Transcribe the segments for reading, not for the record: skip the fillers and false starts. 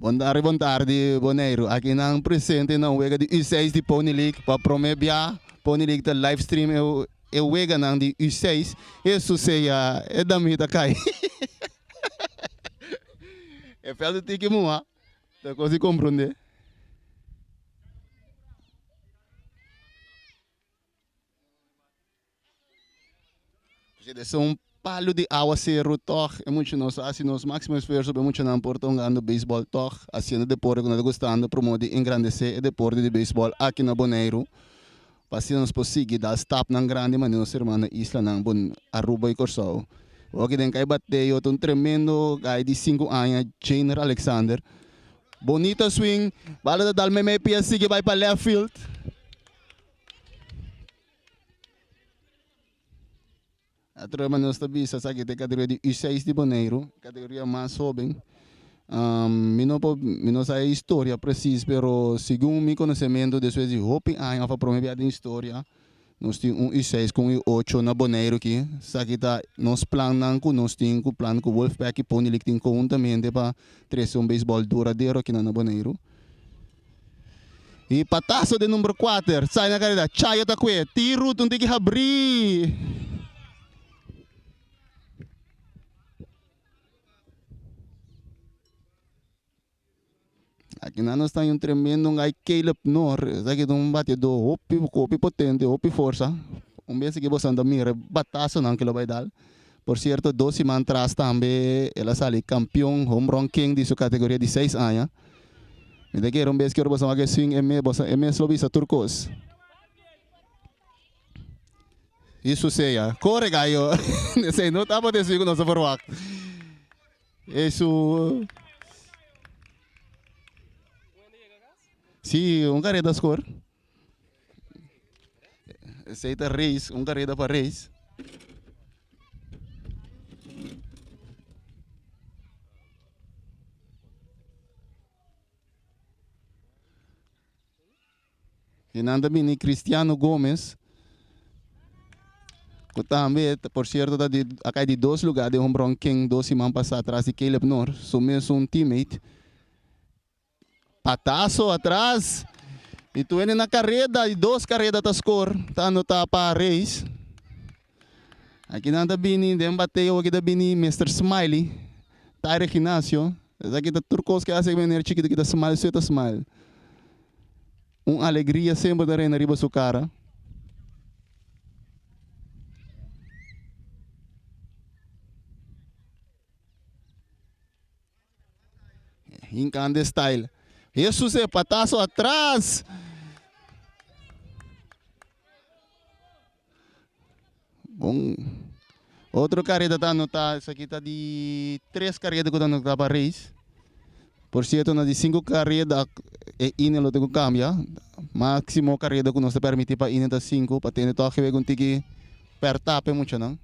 Boa tarde, Boneiro. Aqui na presente na wega de U6 de Pony League para promover Pony League da live stream eu wega na de U6. Isso seja é da minha cai. É fel de que moa. Tá coisa compreender. Jadi são palo de água zero toch é muito nós assim nós máximo esforço para muito não portongando beisebol toch assim no deporte que nós gostando promover engrandecer o deporte de beisebol aqui na Bonaire para assim nós conseguir dar stop na grande mas nossa irmã isla na bon Aruba e Corsol o que tem que bater eu um tremendo guy de 5 anos Jainer Alexander bonita swing bala da dalme me PSC que vai para left field. A trama nós também sa que tem categoria de U6 de Bonaire, categoria mais jovem. Não sei a história precisa, pero segundo meu conhecimento, depois de hope anos para promover a história, nós temos U6 com U8 na Bonaire aqui. Sa que tá nós planamos com nós temos o plano com Wolfpack e Pony League conjuntamente para trazer beisebol duradouro aqui na Bonaire. E patasso de número 4, sai na carreira, Chaya Takwe, tiro, tem que abrir. Aqui nós temos um tremendo Caleb Nor, aqui um batedor, hopi potente, hopi força. Vez que você anda mira, bataço não que ele vai dar. Por certo, 2 semanas atrás também, ela saiu campeão home run king de sua categoria de 6 anos. E daqui vez que você vai swing é Slovisa Turcos. Isso seja, corre gaio. Não estava de swing nosso forward. Isso. Sim, carrera score. Aceita race, carrera para race. E nanda bini Cristiano Gomes. Que também, por certo, acá de 2 lugares de home run king 2 semanas passadas atrás de Caleb Nor. Somos um teammate. Patasso atrás. E tu na carreira, e 2 carreiras da score. Tá no para race. Aqui nanda bini, dem bateu aqui da bini Mr. Smiley. Tyre Ginásio. Aqui da turcos que hace venir chiquito que da Smile, sueta Smile. Alegria sempre da reina riba sua cara. Incande style. Jesus é patasso atrás. Bom. Outro carreta tá anotado. Isso aqui tá de 3 carretas que tá anotado para race. Por certo, na de 5 carretas é inelo tem que cambiar. Máximo carreta que nos permite para inelo 5 para ter toque que um tiki per tape muito não.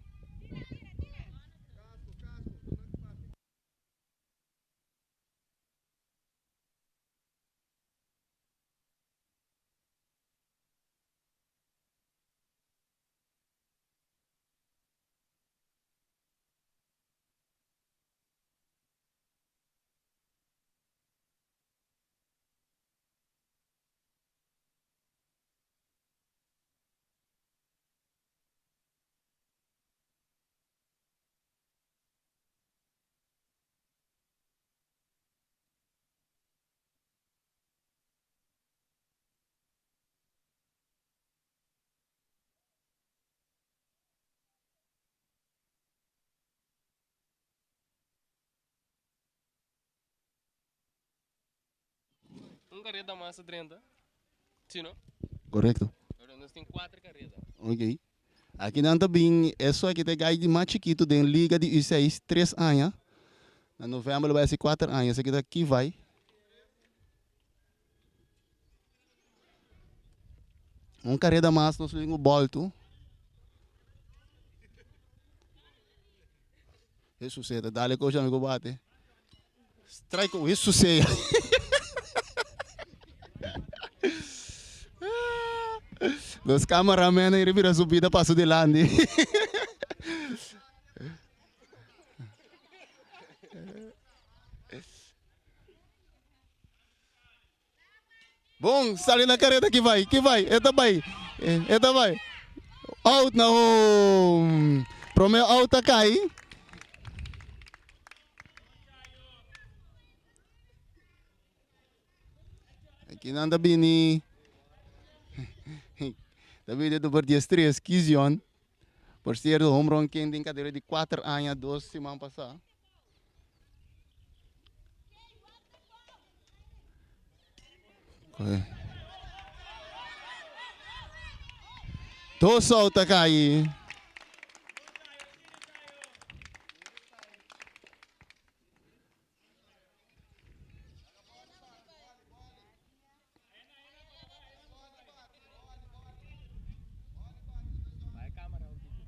Carreta massa 30. Sim, não? Correto. Agora nós temos 4 carretas. Ok. Aqui não também é só que tem gai de mais chiquito de liga de U6 3 anos. Na novembro vai ser 4 anos. Esse aqui daqui vai. Carreta massa nós temos o bolto. Isso seja, dá-lhe coisa amigo bate. Strike, isso seja. Os cameramen aí viram subida passo de lande. Bom, sali na careta que vai, eta vai. Out na home. Promeo out a cai. Aqui não anda bini. David do Bordias 3, Kizion. Por ser do home run quem tem cadeira de 4 anos, 2 semanas passadas. Okay. Dos out a cai. Vai câmera um tico.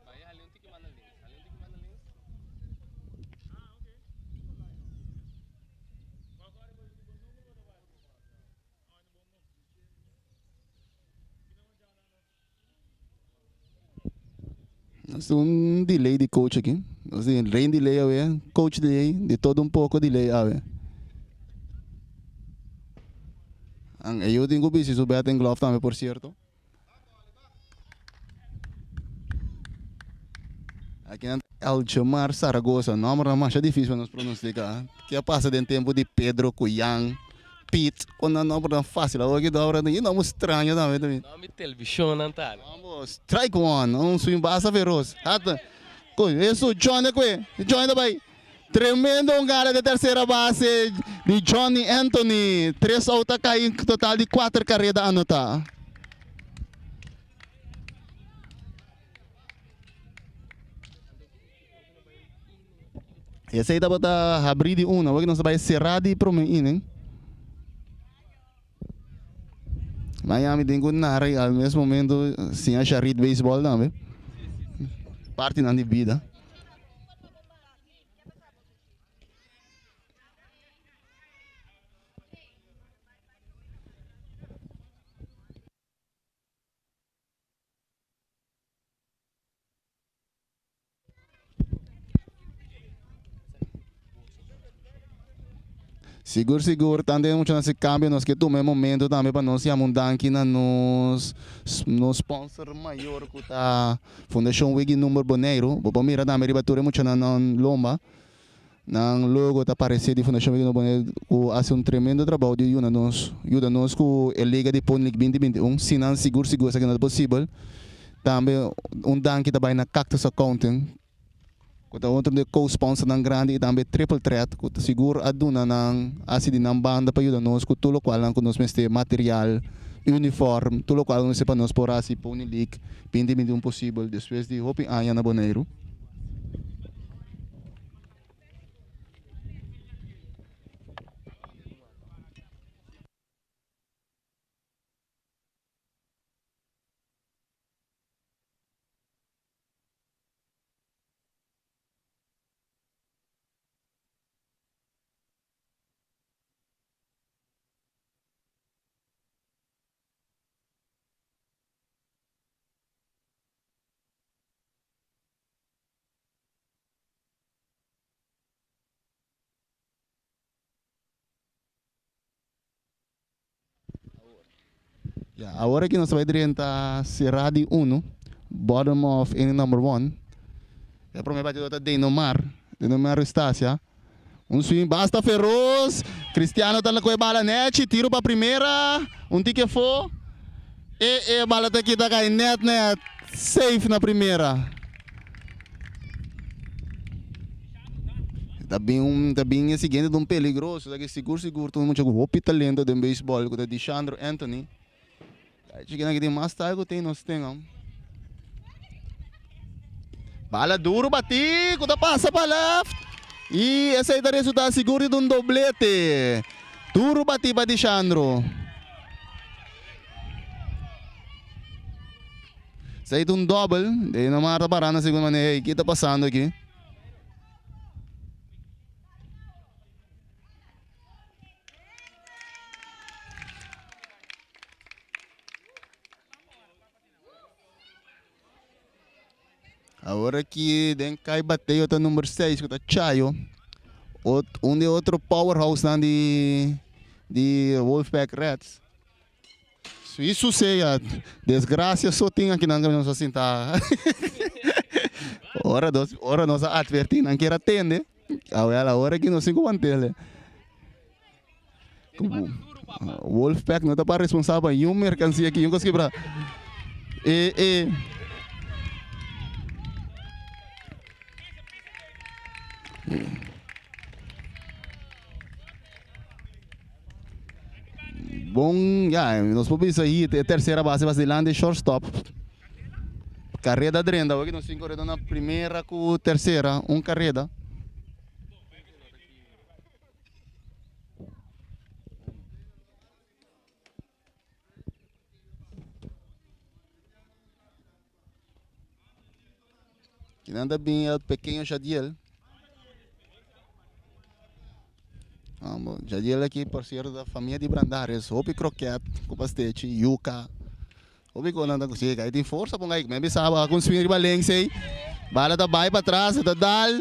Vai ali um tico manda links. Ali um tico manda links. Nós temos delay de coach aqui. Nós temos rain delay, coach delay, de todo pouco delay. Eu tenho que se souber tem glove também, por certo. Aqui na Alchamar Saragossa, nome é mais difícil para nós pronunciar. Que passa de tempo de Pedro Cuyang, Pete, quando não é fácil, aqui da hora não é estranho também. Nome televisão não tá. Vamos, strike one, swing basa feroz. Hata, isso John John também. Tremendo cara de terceira base de Johnny Anthony. 3 out cai total de 4 carreiras a anotar. Esse aí dá para abrir de uma, porque não se vai serrar de prometer, hein? Miami tem que narrar ao mesmo momento sem achar de beisebol também. Parte na vida. Seguro, também muito nesse cambio, nós que tomamos momento também para nós ir mudar aqui na nos sponsor maior que a Fundação Wigi Número Boneiro, para mira também ribatura muito na lomba, na logo tá aparecer de Fundação Wigi Número Boneiro, que faz tremendo trabalho de ajuda nós com a liga de Pony League 2021, se não seguro se não é possível, também danke também na Cactus Accounting. Kota outro de co-sponsor ng grande e também triple threat kota siguro aduna ng asidi ng banda pa yun nos ko tulo kwal lang kunos meste material uniform tulo kwal nos pa nos por asi Pony League pindi possível depois de hoping aya na Boneiro. Agora que nós vamos direita Serra de 1, bottom of inning number 1. É para mim bateu outra Denomar Estácia. Swing basta feroz. Cristiano tá na coisa bala net, tiro para primeira, tique for. E bala tá aqui tá cai net, safe na primeira. Tá bem a seguinte de peligroso, daqui seguro, todo mundo chegou o talento de beisebol, com o Deshandro Anthony. Chegando aqui tem mais tarde que tem, nós temos. Bala duro, bati, quando passa para left. E essa aí daria resultado seguro de doblete. Duro bati para Deshandro. Essa aí de double, daí não mata para na segunda maneira. O que está passando aqui? Agora que den cai bateu o número 6 que tá Chayo. Um de outro powerhouse dan de Wolfpack Reds. So, isso seja, desgraça só tem aqui na nossa cinta. Ora nós advertimos, não quer atender. A hora que nós se mantém. Wolfpack não está para responsável em uma mercancia aqui, não consegui para. E bom, já, nós podemos aí a terceira base brasileira de shortstop. Carreira drenda, hoje nós correndo na primeira com terceira, carreira. Que anda bem o pequeno Jadiel. Jadiel aqui, parceiro da família de Brandares, Hopi Croquete, com pastete, yuca. Hopi com nada com chega, aí tem força para aí, mas sabe, a consumir de baleng sei. Bala da vai para trás, da dal.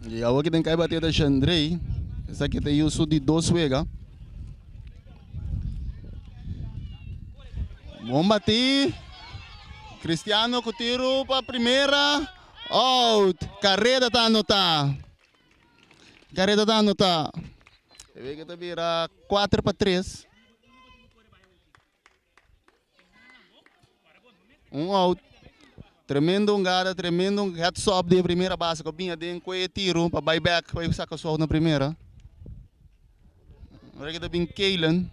E agora que tem que bater da Xandrei, essa aqui tem uso de 2 vegas. Vamos bater. Cristiano com tiro para a primeira. Out. Carreira está anotada. Carreira está anotada. Vê que está vira 4-3. Out. Tremendo gada, tremendo head stop de primeira base. Que vinha de tiro para buyback. Para sacar só na primeira. Agora que está bem Kalen.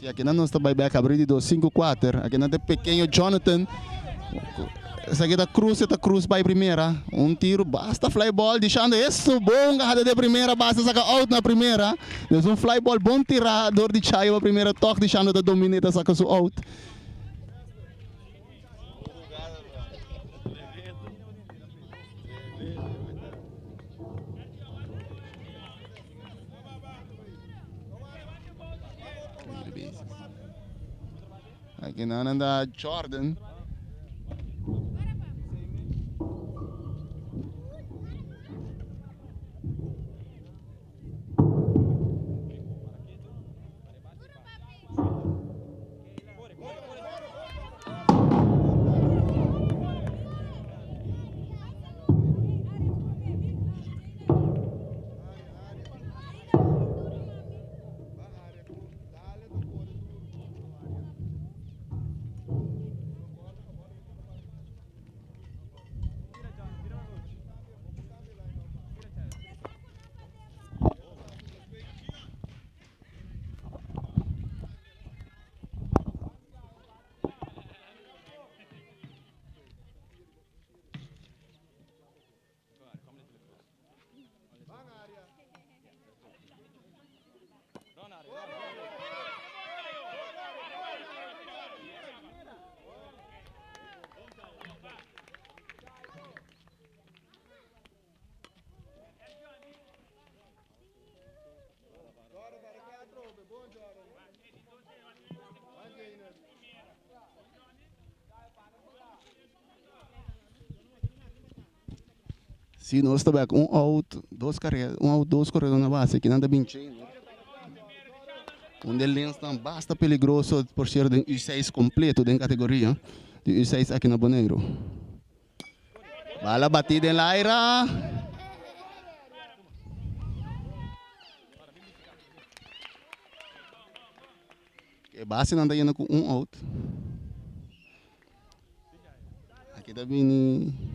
Se aqui não está vai back abrir de 5-4. Aqui não tem pequeno Jonathan. Essa aqui da Cruz vai primeira. Um tiro, basta fly ball, deixando isso bom, agarrada de primeira, basta sacar out na primeira. Depois um fly ball bom tirador de Chayo a primeira toque, deixando da domineta sacar su out. Aqui não anda Jordan. Se nós estamos com out, dois corredores na base, que não está bem cheio. Onde ele está bastante perigoso por ser de U6 completo da categoria de U6 aqui na Boneiro. Bala batida em Laira. Que base não está indo com out. Aqui também.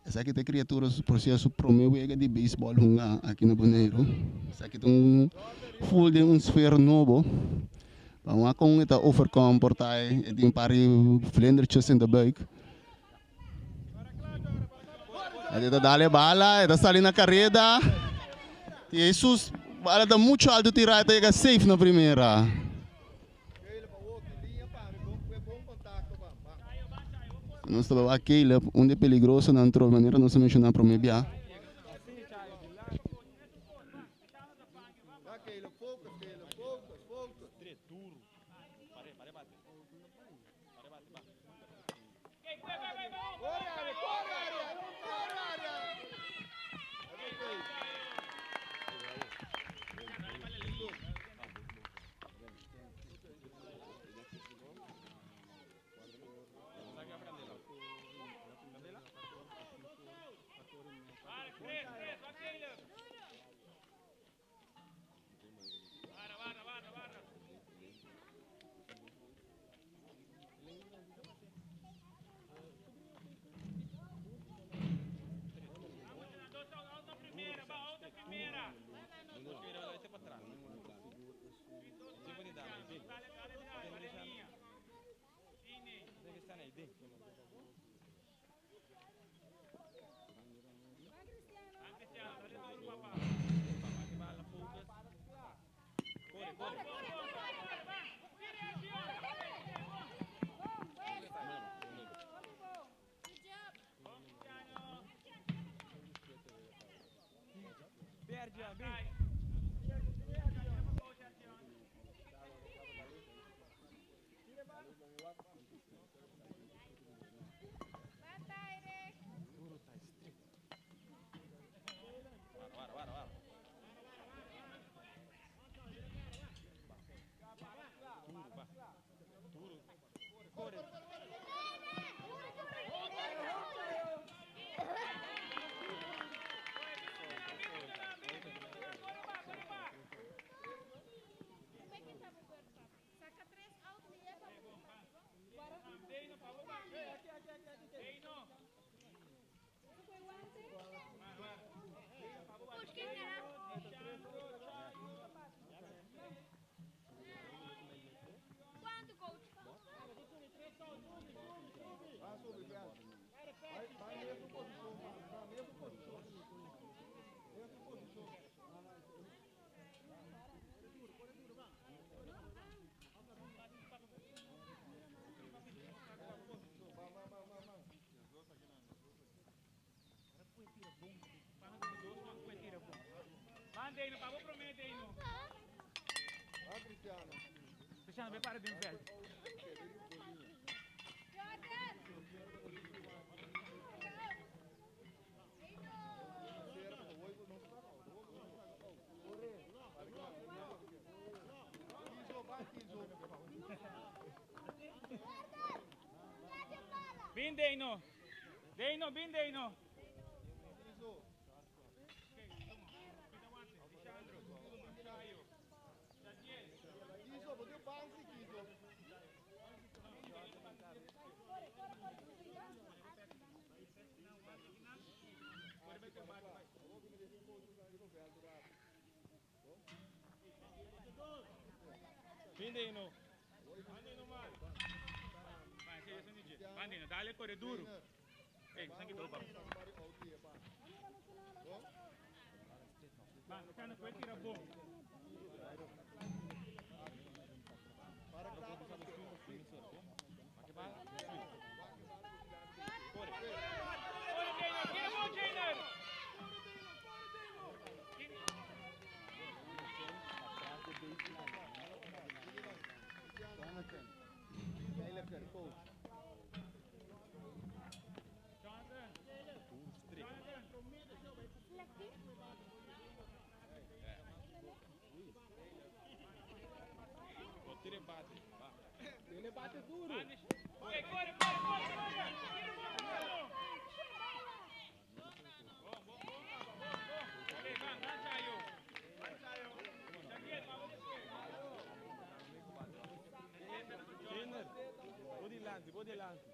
Essa aqui tem criaturas por ser o primeiro de beisebol aqui no Boneiro. Essa aqui tem um full de esfera novo. Vamos com esta overcome por aí. Tem pari flendertjes in de buik. Esta dale bala, esta sali na carrera. Jesus, bala da muito alto tirar e chega safe na primeira. Nós estamos aqui, onde é perigoso, não entrou de maneira, não se menciona para o meio. Bande, não vamos prometer, não. Cristiano, vem para dentro, velho. Bindeino. Deino, bindeino. Bindeino. Bindeino, mano. Vai, você é DJ. Bindeino, dá-lhe corre duro. Ei, sangue do papo. Vai, Cristiano, foi tirar bom. Ele bate duro. Corre, corre, corre, corre, corre. Vou de lance.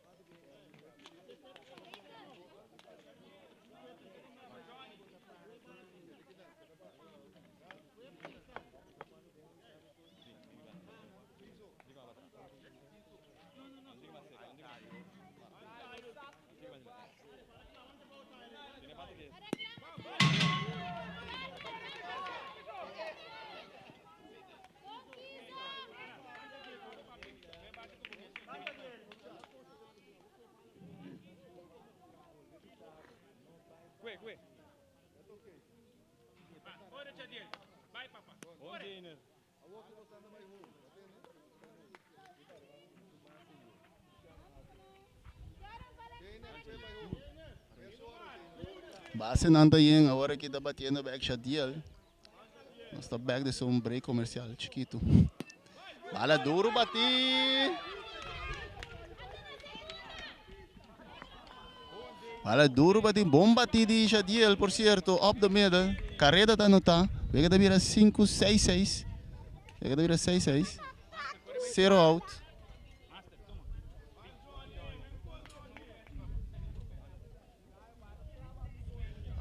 Gue. Corre, Jadiel. Vai, papá. Corre. Base nanta yung agora kita batendo back shot deal. Nossa back de um break comercial chiquito. Bala duro bati. Bala duro bati, bom bati de Jadiel, por certo, up the middle. Carreta tá no tá. Vega da vira 5-6-6. Vega da vira 6-6. 0 out.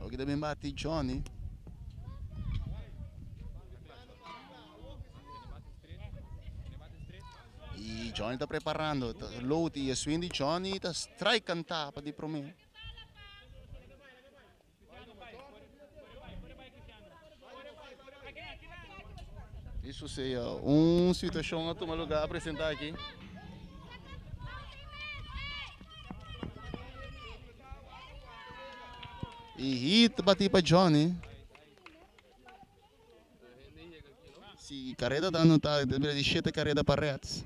Aqui também bate Johnny. E Johnny está preparando. Loti e swing de Johnny está strike cantar para de prometer. Isso seja situação a tomar lugar a apresentar aqui. E hit bati para Johnny. Se carreta dando tá, deveria de 7 carreta para Reds.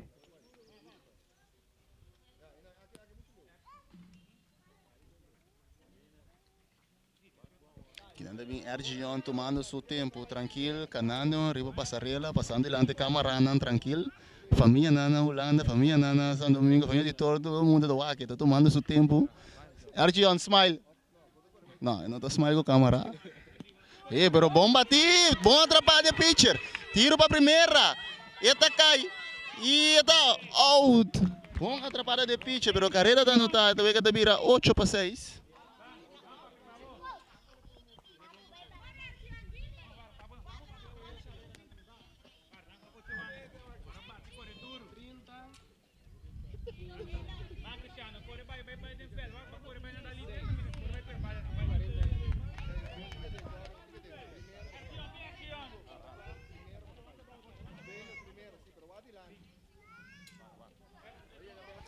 Que anda bem Ergion tomando seu tempo, tranquilo, canando, riba passarela, passando delante câmara, tranquilo. Família nana Holanda, família nana São Domingo, família de todo mundo do Waque, tá tomando seu tempo. Ergion, smile. Não, não tá smile com a câmera. Pero bom bati, bom atrapalha pitcher. Tiro para primeira. Eta cai. E eta out. Bom atrapalha de pitcher, pero carreira tá no tá, então que vira 8-6.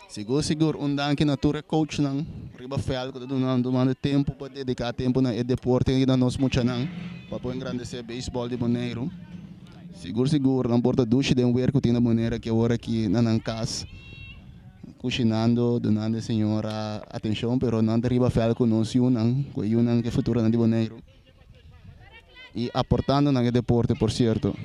Siguro, undanke na ture coach ng riba fel ko dumanda tempo para dedicar tempo na deporte que nós muito nang para engrandecer baseball de Bonaire. Siguro, não porta duche de ver que tinha Bonaire que agora aqui na casa cocinando, donando a senhora atenção, pero não riba fel com nós yunang que futuro na de Bonaire. E aportando na deporte, por certo.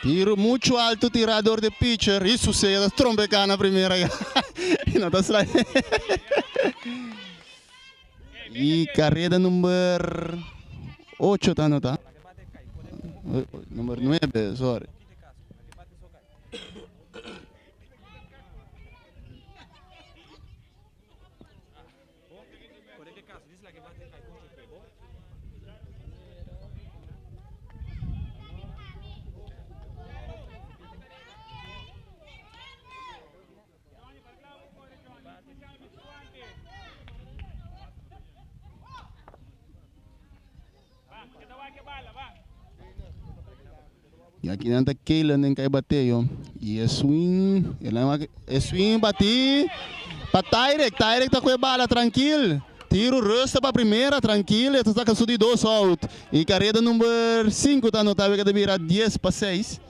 Tiro muito alto, tirador de pitcher. Isso sucede, trombecar na primeira. E não está saindo. E carreira número 8 tá não tá? Número 9, sorry. E aqui não tá Keilan nem cai bater, yo. E é swing, é swing, bati. Para Tyrek tá com a bala, tranquilo. Tiro, resta para a primeira, tranquilo. E tá com de 2 out. E carreira número 5 tá notável que deve virar 10 para 6.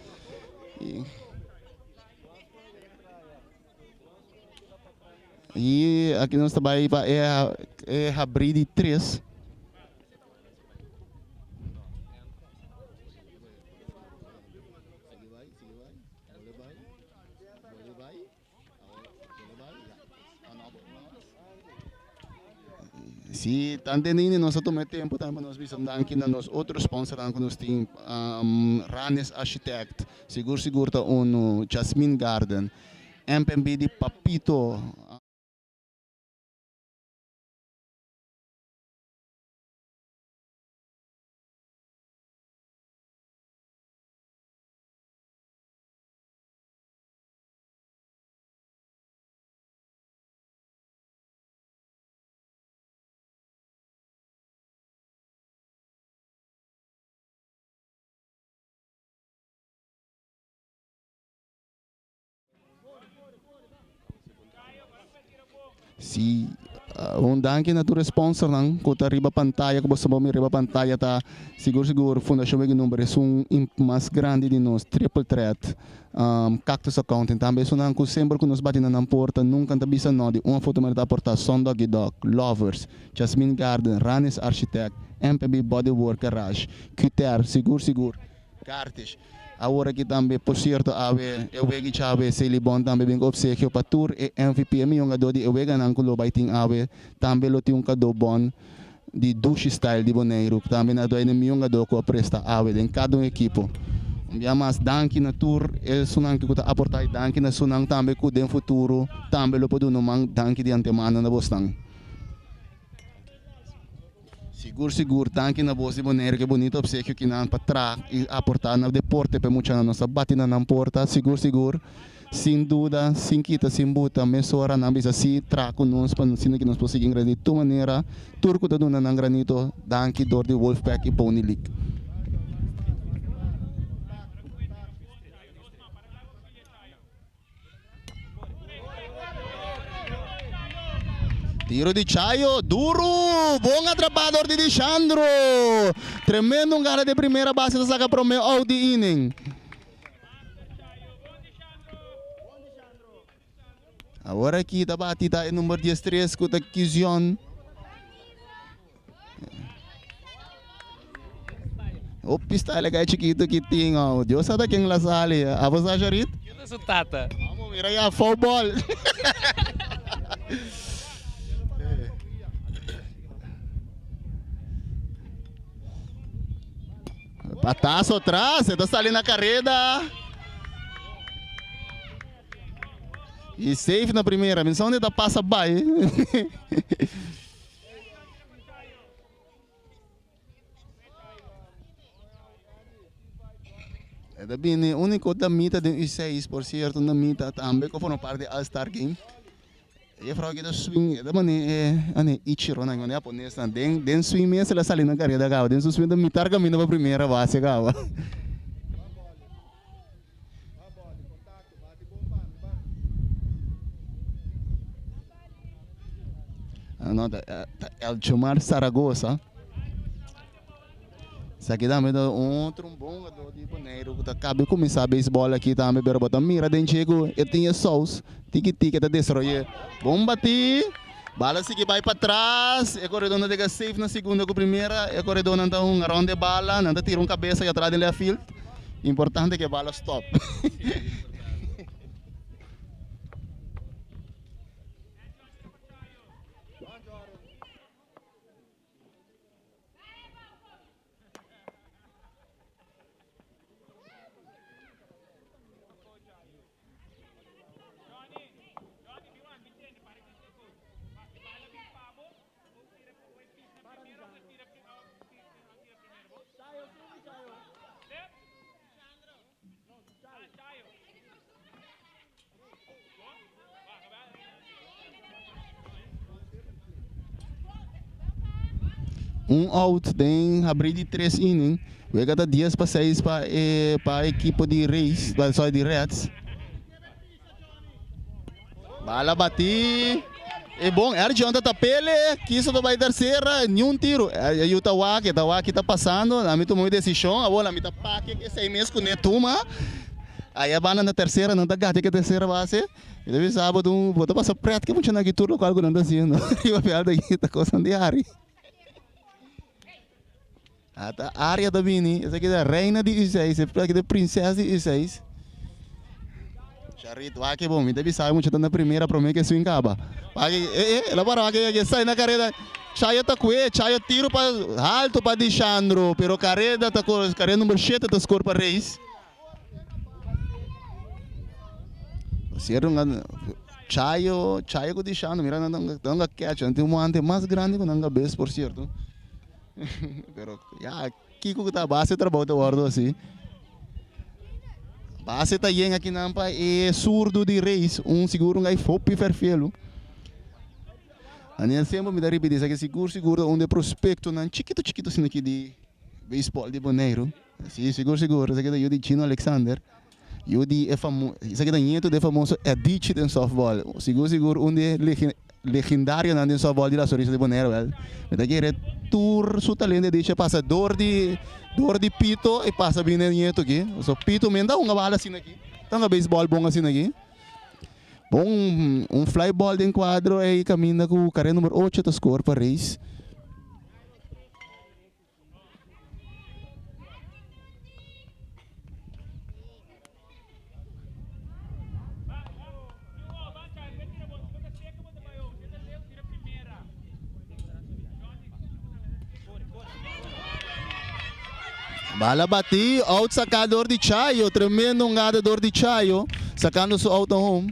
E aqui nós trabalhamos é abrir de 3. Se tanto nem nós tomamos tempo também nós visamos aqui na nós outros sponsors que nós temos Ranes Architect, seguro tá Jasmine Garden, MPB de Papito. Si danke na tu sponsor nang kota riba pantalla ko sa mi riba pantalla ta siguro fundação que número é mais grande de nós triple threat cactus accounting também so nang ko sempre que nos bati na porta nunca tabisa no de uma foto merda porta Sondog Dog Lovers Jasmine Garden Ranes Architect MPB Bodywork Garage QTR seguro Cartes. Agora que também, por certo, eu vejo que a Celibon também vem obsequio para tour e MVP mi yung ado di eu vejo nang kulo baiting também lo tiung kado bon de douche style de Bonaire também na doy mi yung ado ko presta em cada equipo. Mas danke na tour é sunang que ko aportar danke na sunang também ku den futuro também lo podo no mang danke de antemano na bostang. Seguro, tanque na voz de Bonaire, que bonito obsequio que não para trás e aportar no deporte para muita nossa batina na porta, seguro, sem dúvida, sem quita, sem buta, mesora não bisa si traco nos para sino que nós conseguimos granito, de maneira turco da dona na granito, danke dor de Wolfpack e Pony League. Tiro de Chayo, duro, bom atrapador de Alexandro, tremendo cara de primeira base da saga pro meu out de inning. Agora aqui tá batida em número 13 com a Kizion. O pista é chiquito que tem, ó. Deus sabe quem lá sale. A você Jarit? Kita sutata. Vamos virar a football. Patazo atrás, está saliendo na carrera. E safe na primeira, menção onde tá passa by. É bem, o único da mita de U6, por certo, na mita também, que foi parte do All-Star Game. E a frau que swing, da maneira é Ichiro, não é japonês, den swing mesmo ela sali na carreira gava, den swing da mitar caminho para primeira base gava. Anota El Chumar Saragossa. Isso aqui também é trombone de boneiro que acaba de começar a beisebol aqui também, pero botar mira dentro chego, eu tinha sous, tique tá destroyer. Bom bati, bala seguir vai para trás, e corredor não dega safe na segunda com primeira, e corredor não dá round de bala, não dá tira cabeça e atrás dele a field. Importante que a bala stop. Out, tem abrir de 3 innings. Vai cada 10 para 6 para a equipe de Reis, só de Reds. Bala bati. É bom, é adianta tapele, que isso vai terceira, nenhum tiro. Aí o Tawaki está passando, a mim tomou uma decisão, a bola me tá paque, que sei mesmo com netuma. Aí a banda na terceira, não tá gata que a terceira base. E deve sábado, vou passar preto, que muito na guitarra, qual que não tá sendo. E a piada aqui tá coçando de área. A área da Bini, essa aqui é a reina de U6, essa aqui é a princesa de U6. Charito, que bom, me deve sair muito na primeira, para mim que swing acaba. Ela para que sai na carreira, Chaya tá com ele, Chaya tiro para alto para Dichandro, pero carreira tá com carreira número 7 tá score para Reis. Cierro Chaya com Dichandro, mira não catch, tem um ante mais grande que não base por certo. Pero ya Kiko que tá base trabalho da ordem assim. Base tá yen aqui nampa é surdo de Reis, seguro ngai fopi perfeito. Ani sempre me dá repetir isso aqui seguro onde prospecto nan chiquito assim aqui de beisebol de Bonaire. Sim, seguro, isso aqui é eu de Chino Alexander. Eu de famoso, isso aqui é nieto de famoso Edici de softball. Seguro onde legendário na softball de la Sorisa de Bonaire, velho. Mas aqui é tour su talento de passa dor de pito e passa bem nieto aqui. So pito me dá uma bala assim aqui. Tá um beisebol bom assim aqui. Bom, fly ball de quadro e caminha com o carreira número 8 da score para Reis. Bala bati, out sacador de Chayo, tremendo nadador de Chayo, sacando seu out home.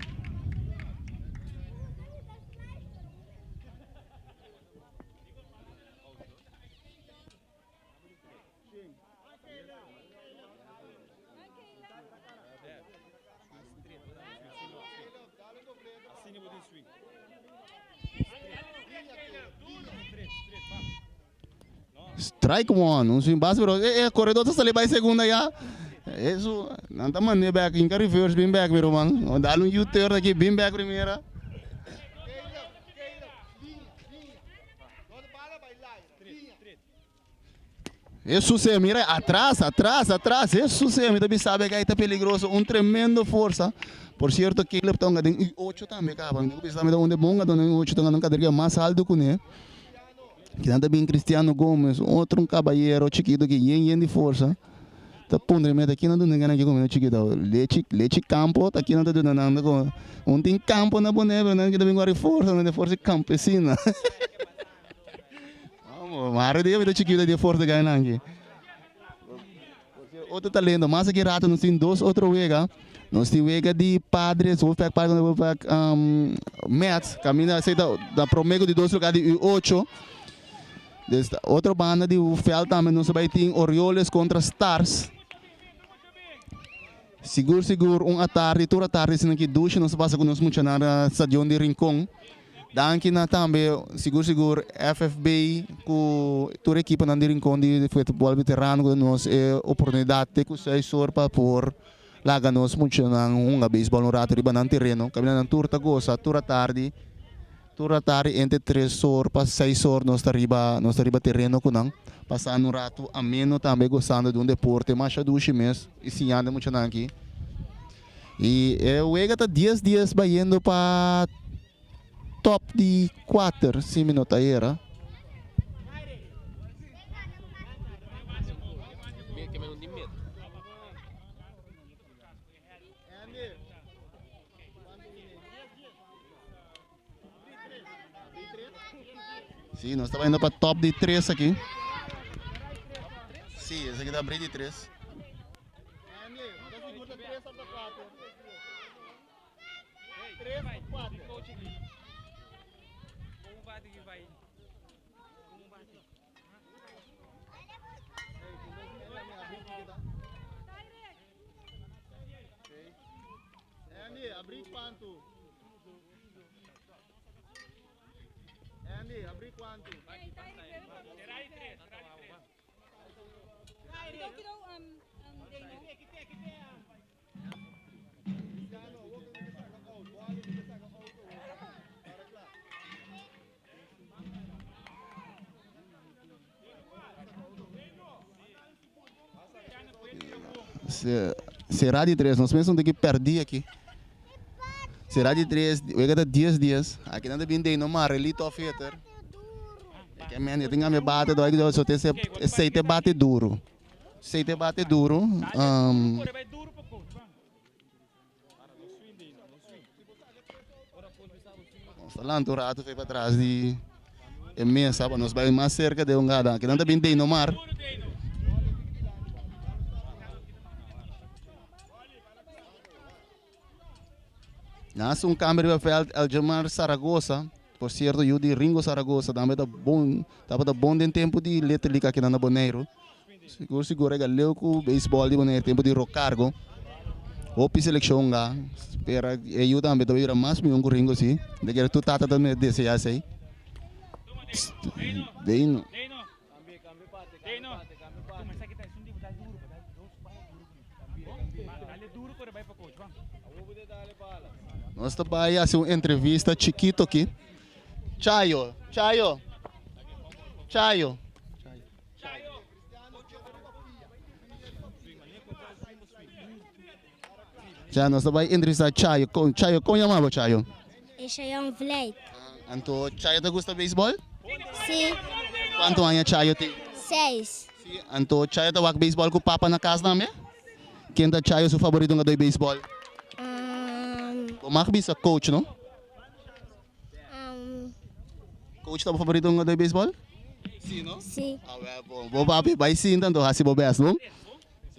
Strike one, swing base, pero corredor tá sali by segunda já. Isso, não tá mandando back, inca reverse, bem back, meu irmão. Dá U-turn aqui, bem back primeira. Isso se mira atrás, isso se mira, também sabe que aí tá perigoso, tremendo força. Por certo, que ele tá em 8 também, cara. Não precisa me dar onde bom, em 8 tá na cadeira mais alto que ele. Que anda bem Cristiano Gomes, outro cabalheiro chiquito que yen de força. Tá pondo me aqui não ninguém aqui como chiquito. Leite campo, tá aqui não tá dando com tem campo na boneca, não que também agora força, não de força campesina. Vamos, maro de vida chiquito de força ganhando aqui. outro talento, mas aqui rato nós temos dois outros wega. Nós temos wega de padres, Wolfpack Padres, Wolfpack Mets, caminha aceita da promego de dois lugares de 8. Outra banda de Ufel também, nós vai ter Orioles contra Stars. Seguro, toda tarde, se não que ducha, nós passa com nós muito na Stadion de Rincon. Danke na também, seguro, FFB, com toda a equipe na Rincon de futebol veterano, com nós é oportunidade de que vocês sorpa por lá nós muito na beisebol no rato riba no terreno, caminhando na turta goza, toda tarde entre 3 horas para 6 horas nós arriba terreno com nós, passando um rato ameno também gostando de deporte, mas já duche mês, ensinando muito aqui. E eu está 10 dias indo para top de 4, 5 minutos aí era. Que me não tem medo. Sim, nós estamos indo para top de 3 aqui. Sim, esse aqui dá abrir de 3. Abrir quanto? Andy, abrir quanto? Será de 3, nós pensamos que perdi aqui. Será de 3, eu vou 10 dias. Aqui não tem bem no mar, ele está feito. Que man, eu tenho que me bater, eu só tenho aceite bate duro. Aceite bate duro. Falando rato foi para trás de imensa, nós vamos mais cerca de gada. Aqui não tem bem no mar. Nasce câmera para Aljamar Saragossa, por certo, eu de Ringo Saragossa, também estava bom de tempo de letra liga aqui na Boneiro. Seguro é galeu com beisebol de Boneiro, tempo de rocargo. Ou seleção lá, espera, eu também estava mais meu com Ringo sim, de que tu tata também deseja sei. Deino. Nós estamos aí a uma entrevista chiquito aqui. Chayo. Já nós estamos aí entrevistar Chayo. Chayo, como chamava Chayo? Esse é um Vleid. Então, Chayo te gosta de beisebol? Sim. Quanto anos Chayo tem? 6. Sim. Então, Chayo te joga beisebol com o papa na casa também? Quem é Chayo seu favorito no beisebol? O Marcos é coach, não? Coach tá favorito ng baseball? Sim, não? Sim. Ah, bom. Bom, papi, vai sim, então, hasi bobes, não?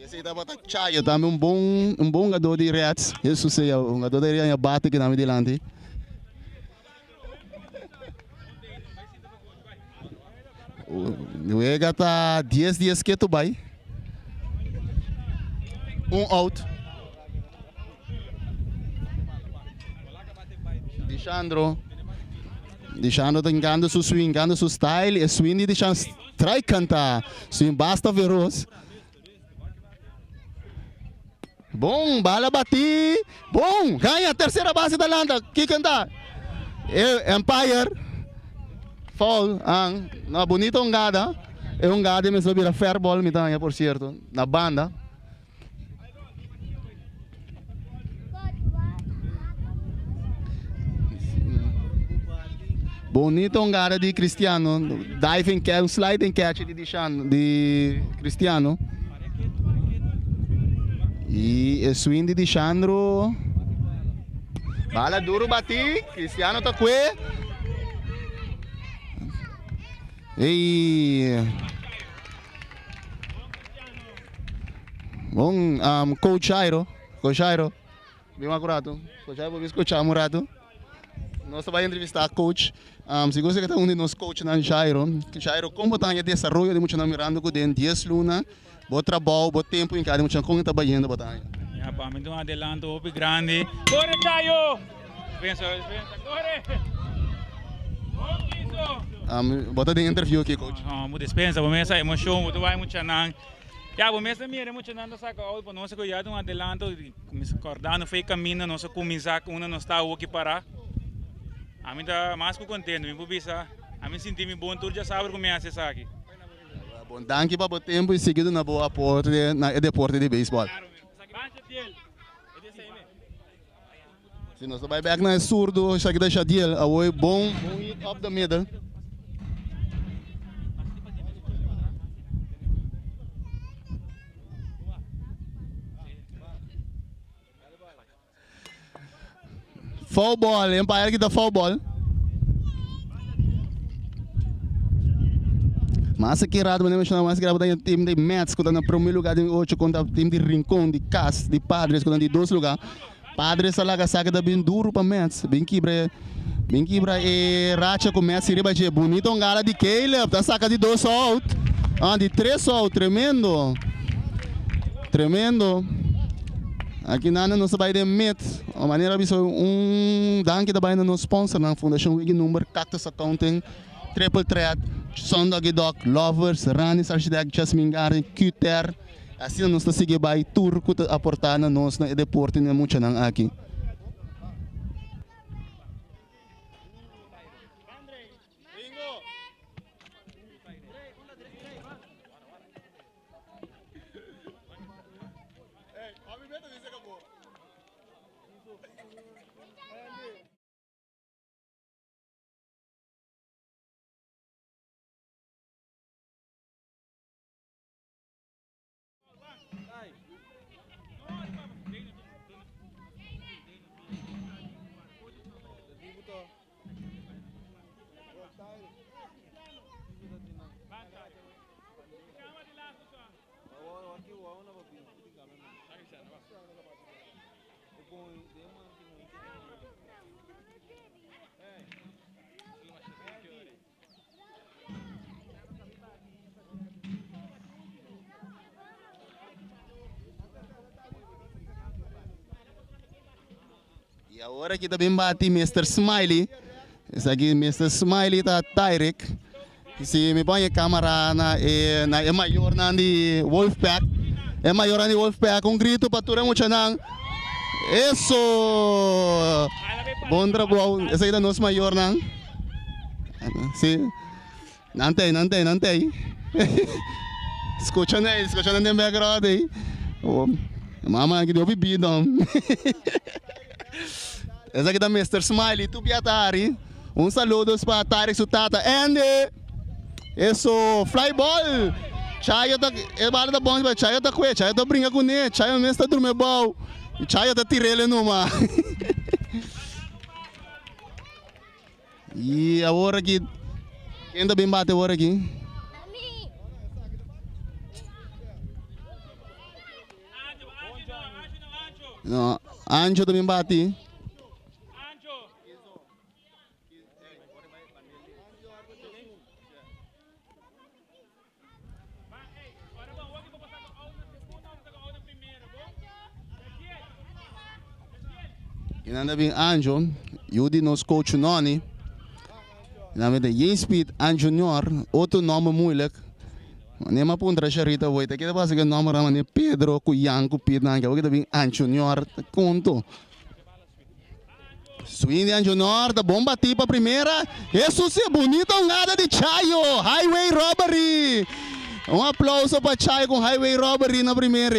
Se tá bata Chayo, também um bom jogador de Reds. Isso é um jogador de Reds, bate que nami dilante. O Ega tá 10 dias que tu vai. Out. Deixando tengando su swing, ganhando su style, e swing de chance trai cantar, swing basta veroz. Bom, bala bati, bom, ganha a terceira base da landa, que canta? Empire, fall, na bonita ongada, ongada me sobe a fair ball me tanha por certo, na banda. Bonito um cara de Cristiano, diving catch, sliding catch de Cristiano. E o swing de Chandro. Bala duro bati, Cristiano tá que. E Bom, Coach Jairo. Coach Jairo. Bem acurado. Coach Jairo, vou escutar Murato. Nós vamos entrevistar coach. Se você quer um de nós coach na Jairo, Jairo, como está o desenvolvimento de muito mirando com 10 luna, bom trabalho, bom tempo em cada muito como está trabalhando, botar. Ya, para mí, un adelanto muy grande. ¡Corre, Chayo! Pensa, corre! Bota de interview aqui, coach. Muito dispensa, vamos essa emoção, muito vai muito não. Já, vamos essa mira muito não saca, por nós que já um adelanto, acordando foi caminho, nós começar com não está aqui para. A mim tá mais que contente, me publica. A mim senti me bom tudo já sabe como é essa aqui. Bom, danke para o tempo e seguido na boa porta na deporte de beisebol. Se nós vai back na surdo, isso aqui deixa deal, a bom hit up the middle. Foul ball, Empire kita foul ball. Mas aqui errado, mas não mais grave tem time de Mets que está no primeiro lugar de 8 contra o time de Rincón, de Cas, de Padres que está em 2 lugares. Padres lá saca da bem duro para Mets, bem quebra e racha com Mets riba de bonito um gala de Caleb, tá saca de 2 out, de 3 out, tremendo. Aqui nada não se vai de Mets, a maneira de danke da no sponsor na Fundação Wiki Number Cactus Accounting, Triple Threat, Sondag Doc, Lovers, Ranis Architect, Jasmine Garen, Cuter. Assim nós está seguindo by tour que aportar na nós na deporte na muito não aqui. E agora aqui também bate Mr. Smiley. Esse aqui, Mr. Smiley, tá Tyrek. Se me põe a câmera é maior na de Wolfpack. É maior na de Wolfpack. Grito para tudo muito não. Isso! Bom trabalho. Esse aqui é nosso maior não. Sim. Não tem. Escuta no background aí. Mama aqui deu bebida. Esse aqui é Mr. Smiley, tu Piatari. Saludo para Tarek Sutata. Andy! Isso, fly ball! Chayo tá, bala da bom, Chayo tá com Chayo tá brinca com ele, Chayo mesmo tá dormindo bom. E Chayo tá tirando ele numa. E agora aqui, quem tá bem bate agora aqui? Não, Anjo também bate. E nada bem Anjo, eu de nosso coach Noni. Na verdade, J-Speed Anjo Junior, outro nome muito. Nem me aponta Charita hoje, que é que o nome é Pedro, Cuyanco, Pedro, que é bem Anjo Junior, conto. Swing de Anjo Junior, da bomba tipo a primeira. Isso é bonito, nada de Chayo, Highway Robbery. Aplauso para Chayo com Highway Robbery na primeira.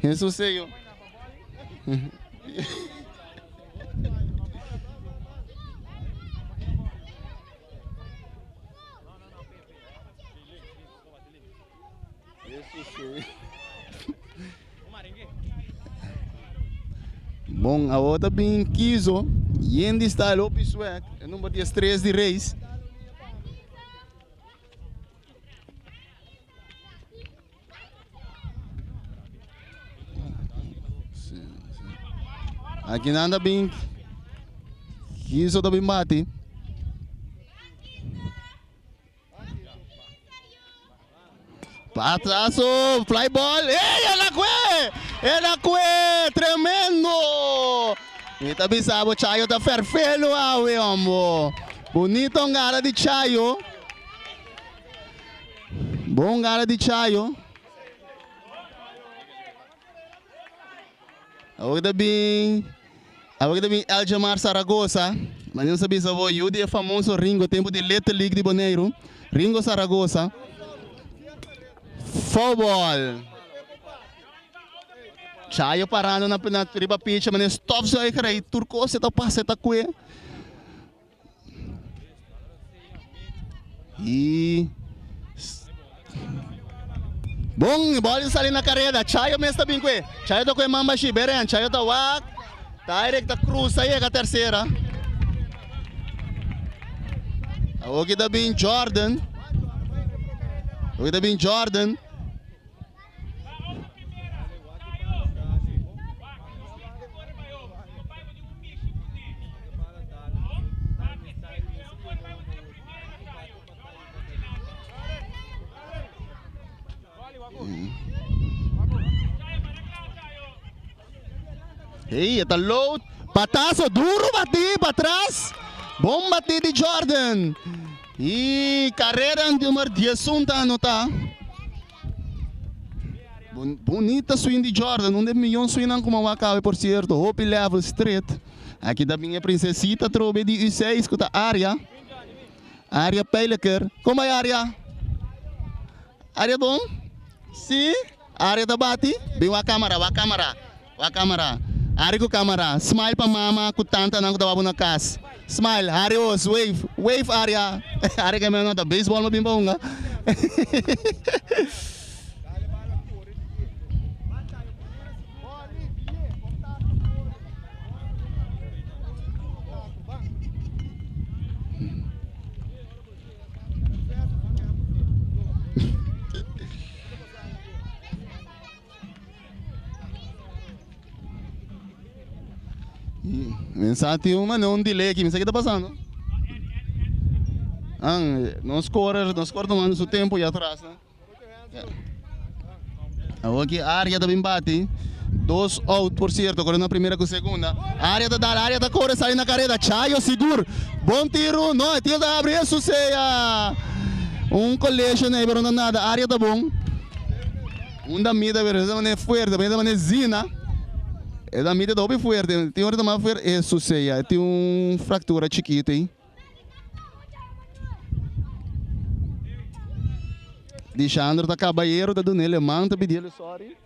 Isso sei. Bom, a outra bem quiso, Yendi Style Open Swag, é número 3 de Reis. Aqui nanda bem. Isso da bem bate. Patraço, fly ball. Ei, ela que, tremendo. E também sabe o Chayo tá perfeito, amor. Bonito um cara de Chayo. Bom cara de Chayo. Agora bem Aljamar Saragossa. Mas não sabia se o Yudi é famoso Ringo, tempo de Little League de Boneiro. Ringo Saragossa. Football. Chayo parando na tripa pitch, mas stop só aí, cara. Turco, você tá passando, tá com ele. E... Bom, bola sali na carreira. Chayo mesmo tá bem com ele. Chayo tá com ele, mamba Shiberen. Chayo tá wak. Direct tá cruz aí, é a terceira. Aqui tá bem Jordan. Aqui tá bem Jordan. Hey, tá low. Pataço, duro bati para trás. Bom bati de Jordan. E carreira número 10 ano tá. Bonita swing de Jordan. Não é milhão swing não como a por certo. Hope level straight. Aqui da minha princesita trobe de U6 com a área. Área Peliker. Como é a área? Área bom? Sim. Área da bate. Bem a câmera. Área com câmera. Smile para mama com tanta não tava na casa. Smile. Área os wave. Wave área. Área que é meu nota. Baseball não bem bom. Mensagem uma não delay aqui, mas o que está passando? Nós corremos tomando o tempo e atrás, né? Aqui a área também bate. 2 out, por certo, agora na primeira com a segunda. A área da corre, sai na carreira. Chayo, seguro. Bom tiro, não, tiro da abre, isso seja collection, né? Pero não nada, a área tá bom. Da mida, pero essa maneira forte, da maneira zina. É da mídia da forte, tem hora da mais forte, isso seja, tem fratura chiquita aí. Deixando tá cabalheiro da Dunele, manta pedindo sorry.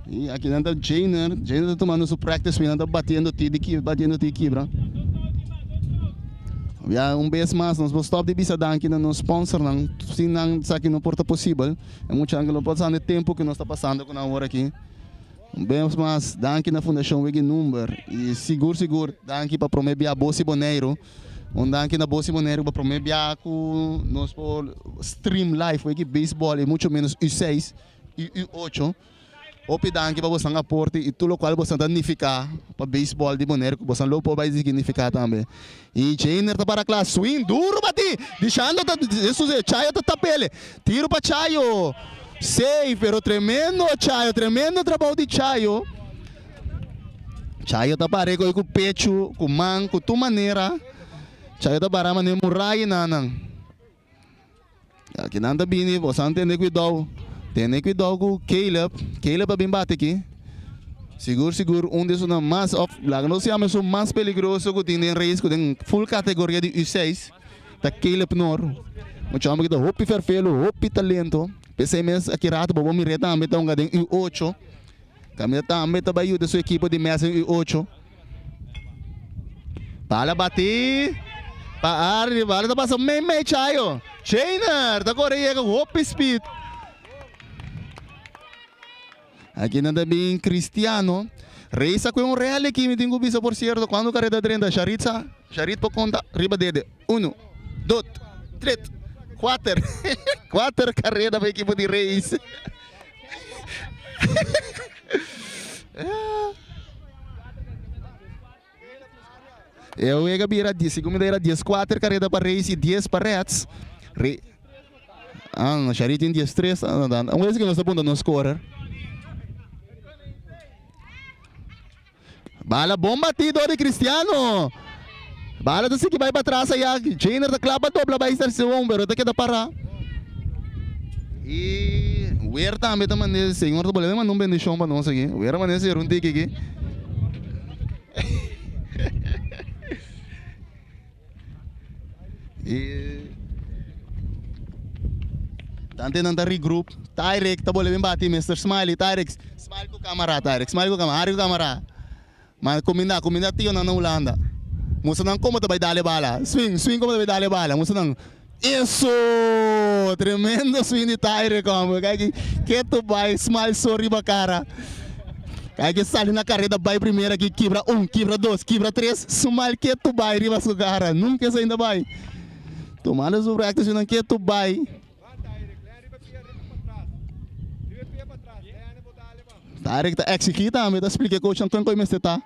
E aqui anda Jainer tá tomando seu practice, anda batendo ti bra. Vez mais, nós vamos stop de bisa danke no sponsor não, se não sabe não porta possível. É muito ângulo passando o tempo que nós está passando com a hora aqui. Vez mais, danke na Fundação Wegi Number e seguro, danke para promover a Bossi Boneiro. Danke na Bossi Boneiro para promover com nós por stream live Wegi Baseball e muito menos U6 e U8. Opi danke para você aporte e tudo o qual você danificar para beisebol de Boneiro que você não pode significar também. E Jainer tá para a classe swing duro bati, deixando isso Chayo tá tapele, tiro para Chayo, safe, pero tremendo Chayo, tremendo trabalho de Chayo. Chayo tá para com o pecho, com man, com tua maneira. Chayo tá para maneira murai nanang. Aqui nanda bini, você entende cuidado. Tem cuidado com o Caleb é bem bate aqui. Seguro, um desses é mais off. Lá não se chama o mais perigoso que tem em race, que tem full categoria de U6. Tá Caleb Nor. Muito chama que tá hopi perfeito, hopi talento. Pensei mesmo aqui rato, vou me retar a meta um gadem U8. Kami tá a meta baio da sua equipe de mesa U8. Bala bate. Bala tá passando meio Chayo. Jainer, tá correndo com hopi speed. Aqui nada bem Cristiano. Reisa com real aqui, me tenho visto por certo. Quando o cara da drenda, Charit por conta, riba dele. 1, 2, 3, 4. 4 carreiras para a equipe de Reis. Eu ia bira 10, segunda era 10, 4 carreira para Reis e 10 para Reds. Não, Charito em 10, 3. Vamos ver se nós estamos no scorer. Bala bom batido de Cristiano. Bala da que vai para trás aí. Chainer da clapa dobla vai estar seu ombro, até que dá para. E o Wer também maneira, senhor, do bolé, mas não bendição para nós aqui. O Wer maneira ser um tique aqui. E Tante nanda regroup. Tyrek tá bolé bem bati, Mr. Smiley, Tyrek. Smile com câmera, Tyrek. Smile com câmera, com câmera. Mas combina tio na Holanda. Musa nang como vai dar bala. Swing como vai dar bala. Musa nang isso! Tremendo swing de Tyrek como. Que tu vai, Smile sorri ba cara. Kaya que sali na carreira vai primeiro aqui, quebra 1, quebra 2, quebra 3. Smile que tu vai, riba sua cara. Nunca sai ainda vai. Tomando o reacto não que tu vai. Tyrek tá executa, me dá explica coach não como este tá.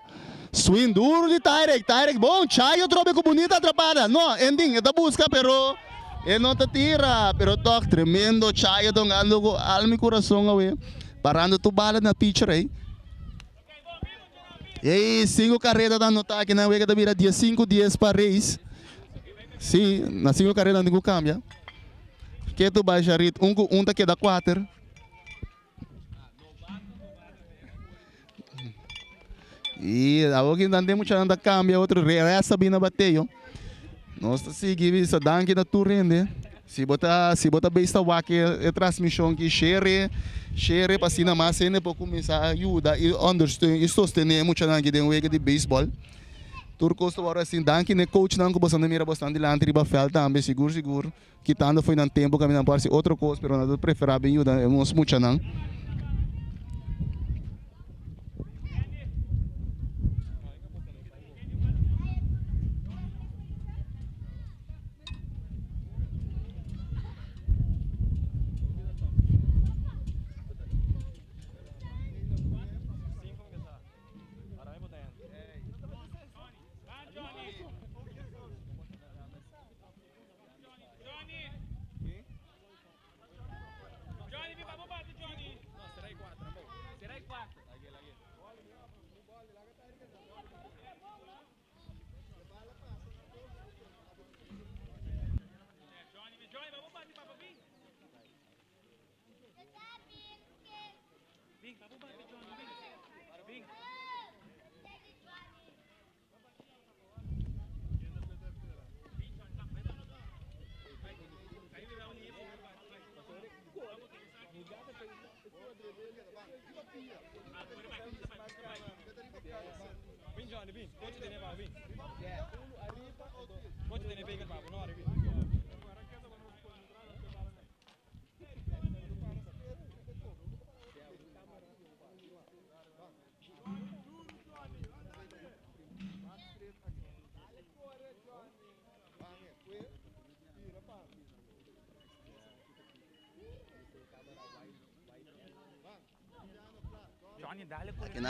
Swing duro de Tyrek bom, Chayo trobe com bonita atrapada. No, ending, esta busca pero ele não te tira, pero toque tremendo Chayo tongando com alma e coração away. Parando tu bala na pitcher aí. E aí, 5 carreiras da nota aqui na wega da vira dia 5 dias para Reis. Sim, na 5 carreiras não cambia. Que tu vai Charit, um tá que dá 4. E alguém não tem muito anda cambia, outro resta bem na bateio. Nós seguimos essa danke na turrende. Se botar besta wake a transmissão que share para cima mais ainda para começar a ajudar e understand e sostener muito danke de wega de beisebol. Turcos to agora assim danke ne coach não que você não mira bastante lá entre ba fel também seguro quitando foi no tempo que não parece outra coisa, pero nada preferável ajuda uns muito não.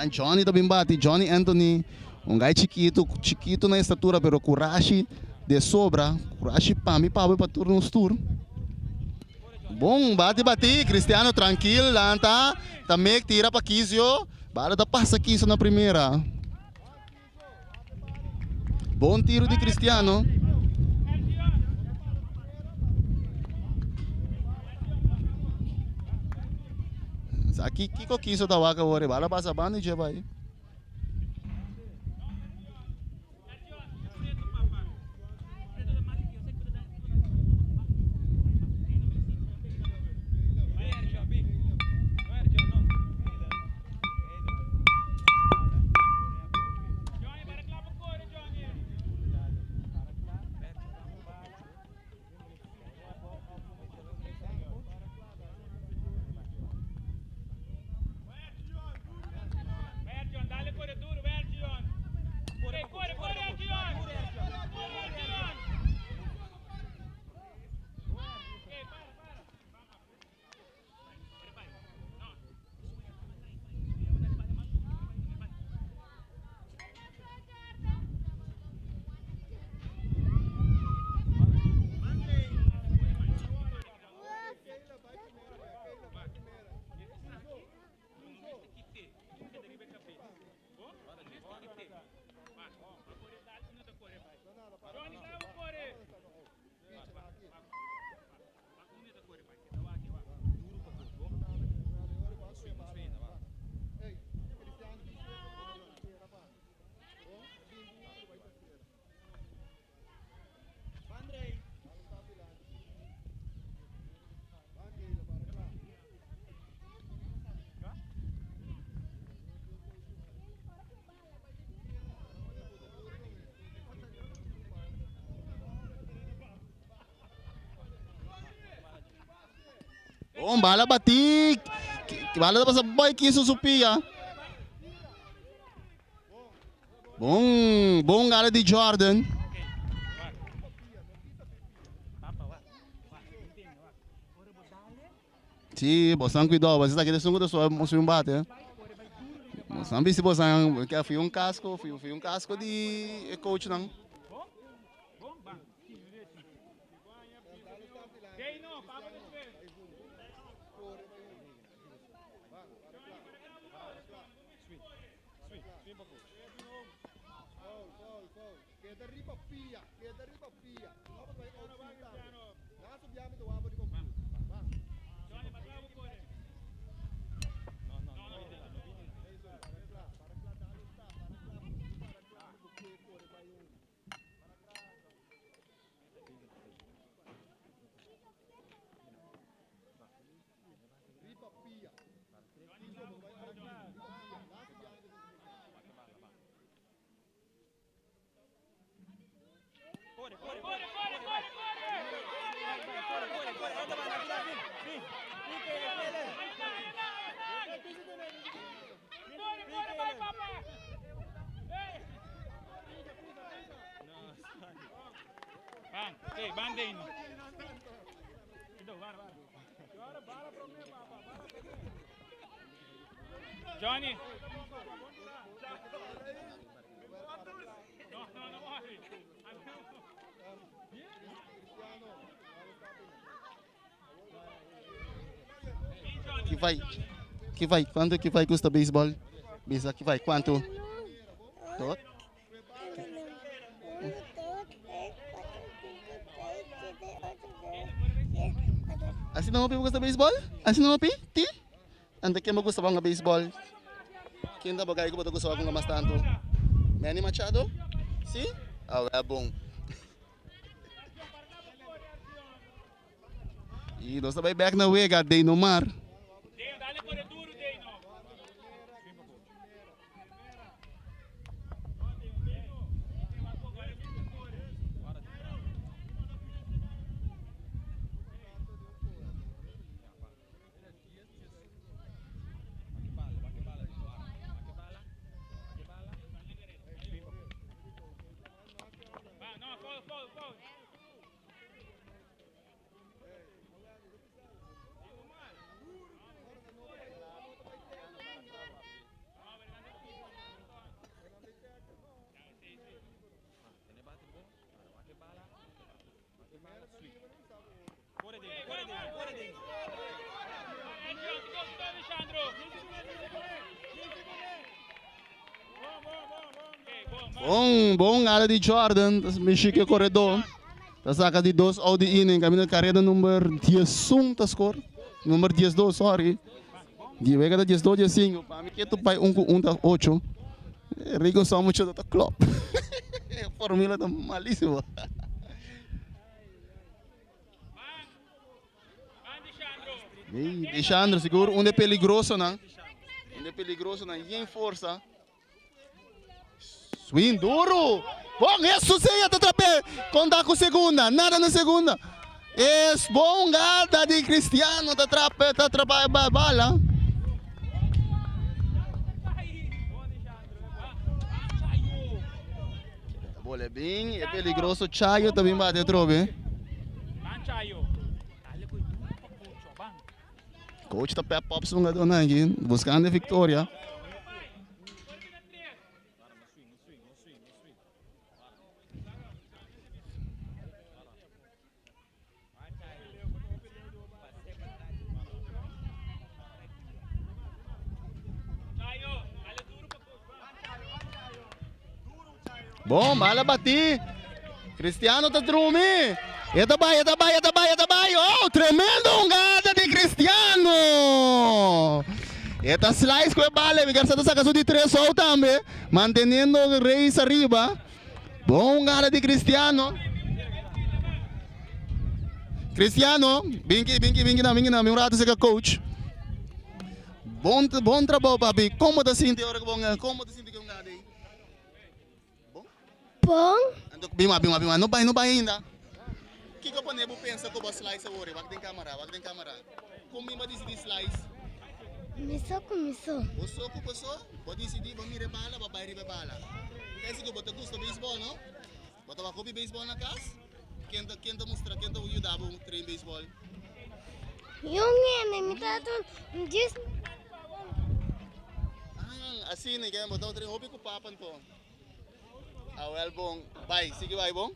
Johnny também bate, Johnny Anthony, guy chiquito na estatura, pero coragem de sobra, coragem para mim para turno tour. Bom, bate, Cristiano tranquilo, lá também tira para Kizio, bala da passa Kizio na primeira. Bom tiro de Cristiano. Aqui Kiko Kizio da vaca agora, bala passa banda e já vai. Bom, bala batik. Bala pa sa boy Kiso Supia. Bom gala de Jordan. Sim, bosan cuidado, você está aqui de sungo da sua um bate. Bosan se bosan, que foi um casco de coach não. Queda riba pia. Vamos vai outro. Nós subíamos do abo de computer. Bang, hey, banding. Johnny. Que vai? Quanto que vai custa beisebol? Bisa que vai? Quanto? Tot? Assim não me gusta beisebol? Assim não me? Ti? Anda que me gusta bang beisebol? Quem da bagay ko ba gusto akong mas tanto? Manny Machado? Si? Ah, é bom. E nós também back na wega, day no mar. Bom área de Jordan, Michique corredor. Tá saca de 2 Audi inning, caminho de carreira número 10 tá score. Número 12, sorry. De vega da 12, 15. Para mim que tu pai 8. Rico só muito da club. Formula tá malíssima. Deixando seguro, onde é peligroso não? Onde é peligroso não? Em força. Swing duro. Bom, isso sim, atrapé. Conta com segunda, nada na segunda. É bom, gada de Cristiano, atrapé a bala. A bola é bem, é peligroso. Chayo também bate, trobe. Coach tá pé pop sunga do aqui, buscando a vitória. Bom, bala bati. Cristiano tá drumi. Eta bay. Oh, tremendo ungada de Cristiano. Eta slice com a bala, me garça sa caso de 3 ou também, mantendo o Reis arriba. Bom ungada de Cristiano. Cristiano, bingi na, meu rato se coach. Bom trabalho, papi. Como tá sentindo agora bom? Como tá sentindo ungada aí? Bom. Bima, não vai ainda. O que o Panebo pensa que o slice agora? Vai ter câmera. Como vai decidir slice? Começou. Passou? Pode decidir, vamos ir bala, vai ir bala. Quer dizer que você gosta de beisebol, não? Você vai comer beisebol na casa? Quem te mostra, quem te ajuda a treinar beisebol? Jongen, me tá diz. Assim, né? Quer botar o treino, hobby com o papan po. Well, bom. Vai, sige, vai, bom?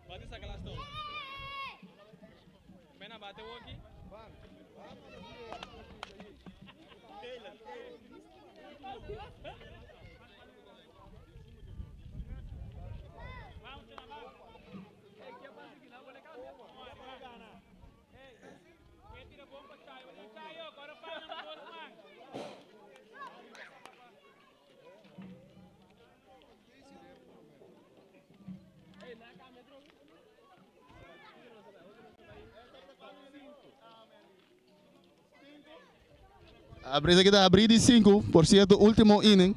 Bate essa classe toda. Bem na bate o aqui. A brisa aqui está abrir de 5, por cierto, último inning.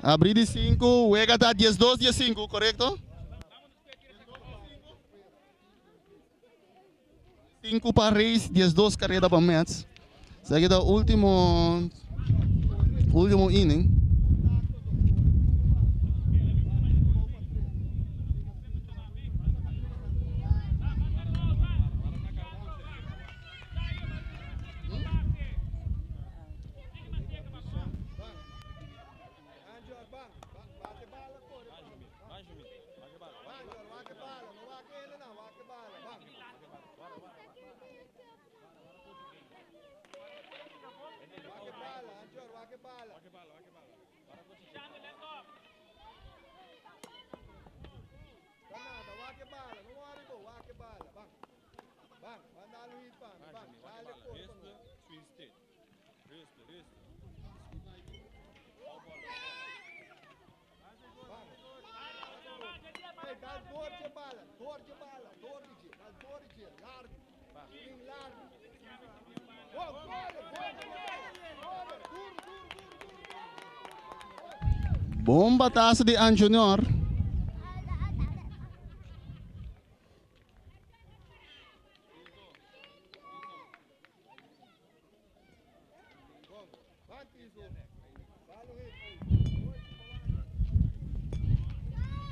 Abrir de 5, juega está 10-2, 10-5, correto? 5 para Reis, 10-2 carrera para Mets. Isso aqui está último inning. Anjor, bang. Bate bala, corre. Anjor, wake bala. Não wake ele não, wake bala. Bang. Wake bala, Anjor, wake bala. Danada, wake bala. Não worry bo, wake bala. Bang. Bang, mandalo hit pan. Bang, dale corre. Hey, dal door de bala, door de dia, dal door de dia, largo, swing largo. Bom bataço de An Junior.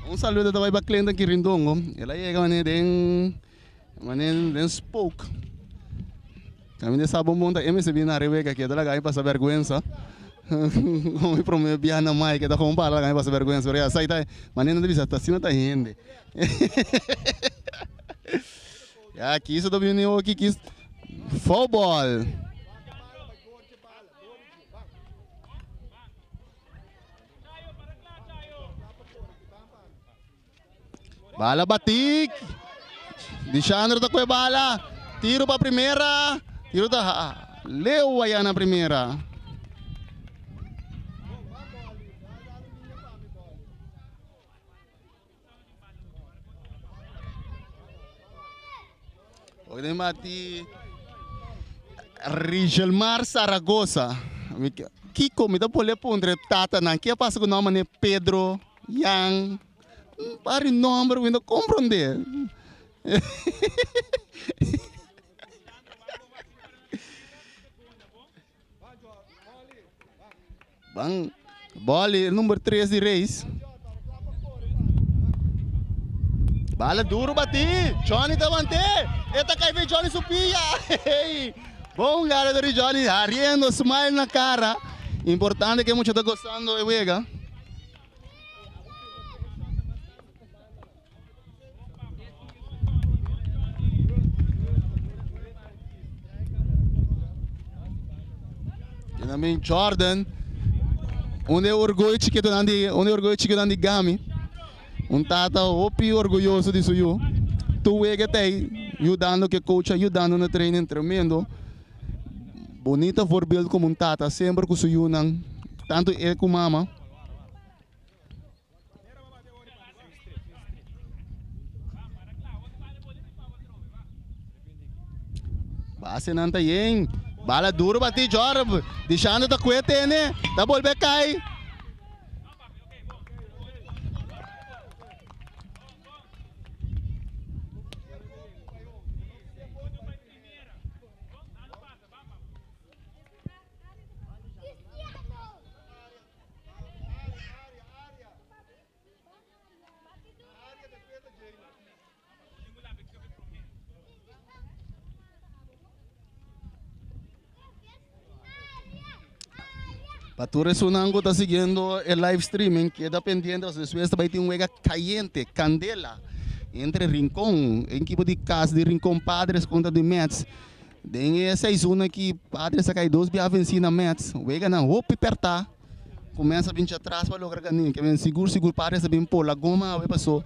Um saludo também para cliente aqui Rindongo. Ela chega mané den spoke. Kami de sabon monta MSB na Rebeca que ela ganha passa vergonha. Como promete biar na mai que tá com para ganha passa vergonha. Porque sai tá mané não deve estar assim não tá rende. Já aqui isso do Binho aqui quis futebol. Bala batik. Di Chandra tá com a bala. Tiro para primeira. Tiro da Leu aí na primeira. Hoje mati Rigelmar Saragossa. Kiko me dá pole pondre tata nan. Que passa com o nome Pedro Yang. Para o nome, eu não compreender. Bang, bola número 3 de Reis. Bala duro bati. Johnny davante. Eta cai vem Johnny supia. Bom galera do Johnny, riendo, smile na cara. Importante que mucho está gostando de juega. E também Jordan, onde orgulho chiquito de Gami, tata opi orgulhoso disso eu. Tu é que tem, ajudando que coach ajudando no treino tremendo. Bonita voorbeeld como tata, sempre com seu não, tanto ele como mama. Passa não tá bem. Bala duro bati Jorb. Deixando da cuete né. Da bolbe cai. Para tu resonando está siguiendo el live streaming, queda pendiente, después vai ter juega caliente, candela, entre Rincón, equipo de casa de Rincón Padres contra de Mets. Tem 6-1 aqui, Padres a cair 2 via vencida na Mets, juega na roupa apertar, começa a vir atrás para lograr ganhar, que vem seguro Padres a vir pôr a goma, vai passou.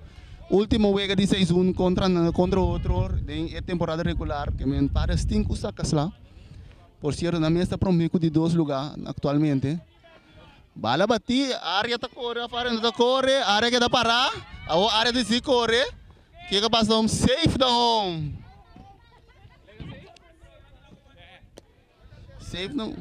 Último juega de 6-1 contra outro, tem temporada regular, que vem Padres 5 sacas lá. Por cierto, na mesa promigo de 2 lugares atualmente. Bala bati, área tá corre, a área tá corre, área que dá parar, a área de se corre. Que passou safe da home. Safe não.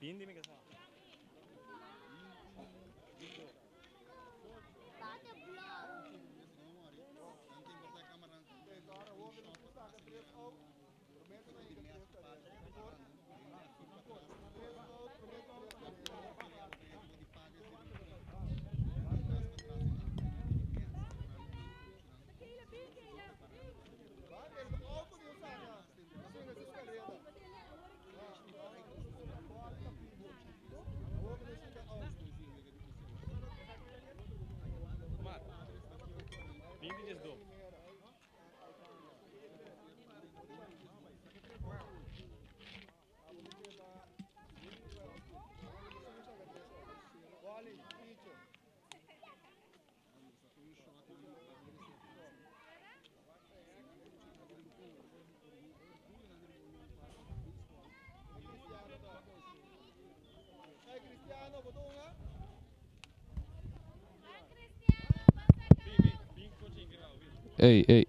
Hindi में कैसा हिंदी जिस दो Cristiano, betul nggak? Ei, ei.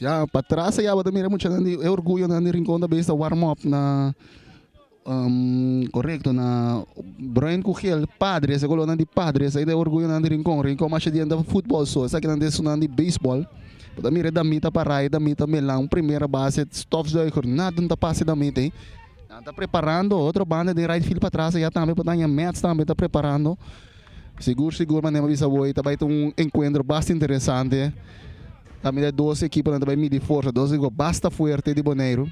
Ya, para trás ya bota mira muito nandi, é orgulho nandi rincón da besta warm up na correto na Brian Kuchel padre, esse golo nandi padre, esse é orgulho nandi rincón mais de anda futebol só, essa que nandi sunandi baseball. Bota mira da mita para da mita melão, primeira base, stofzuiger, nada não passe da mita, hein? Tá preparando outra banda de right field para trás, já também botando Mets também tá preparando. Seguro, mas nem avisa boi, tá vai ter encontro bastante interessante. Também é 12 equipes, também medir força, 12 basta forte de Boneiro.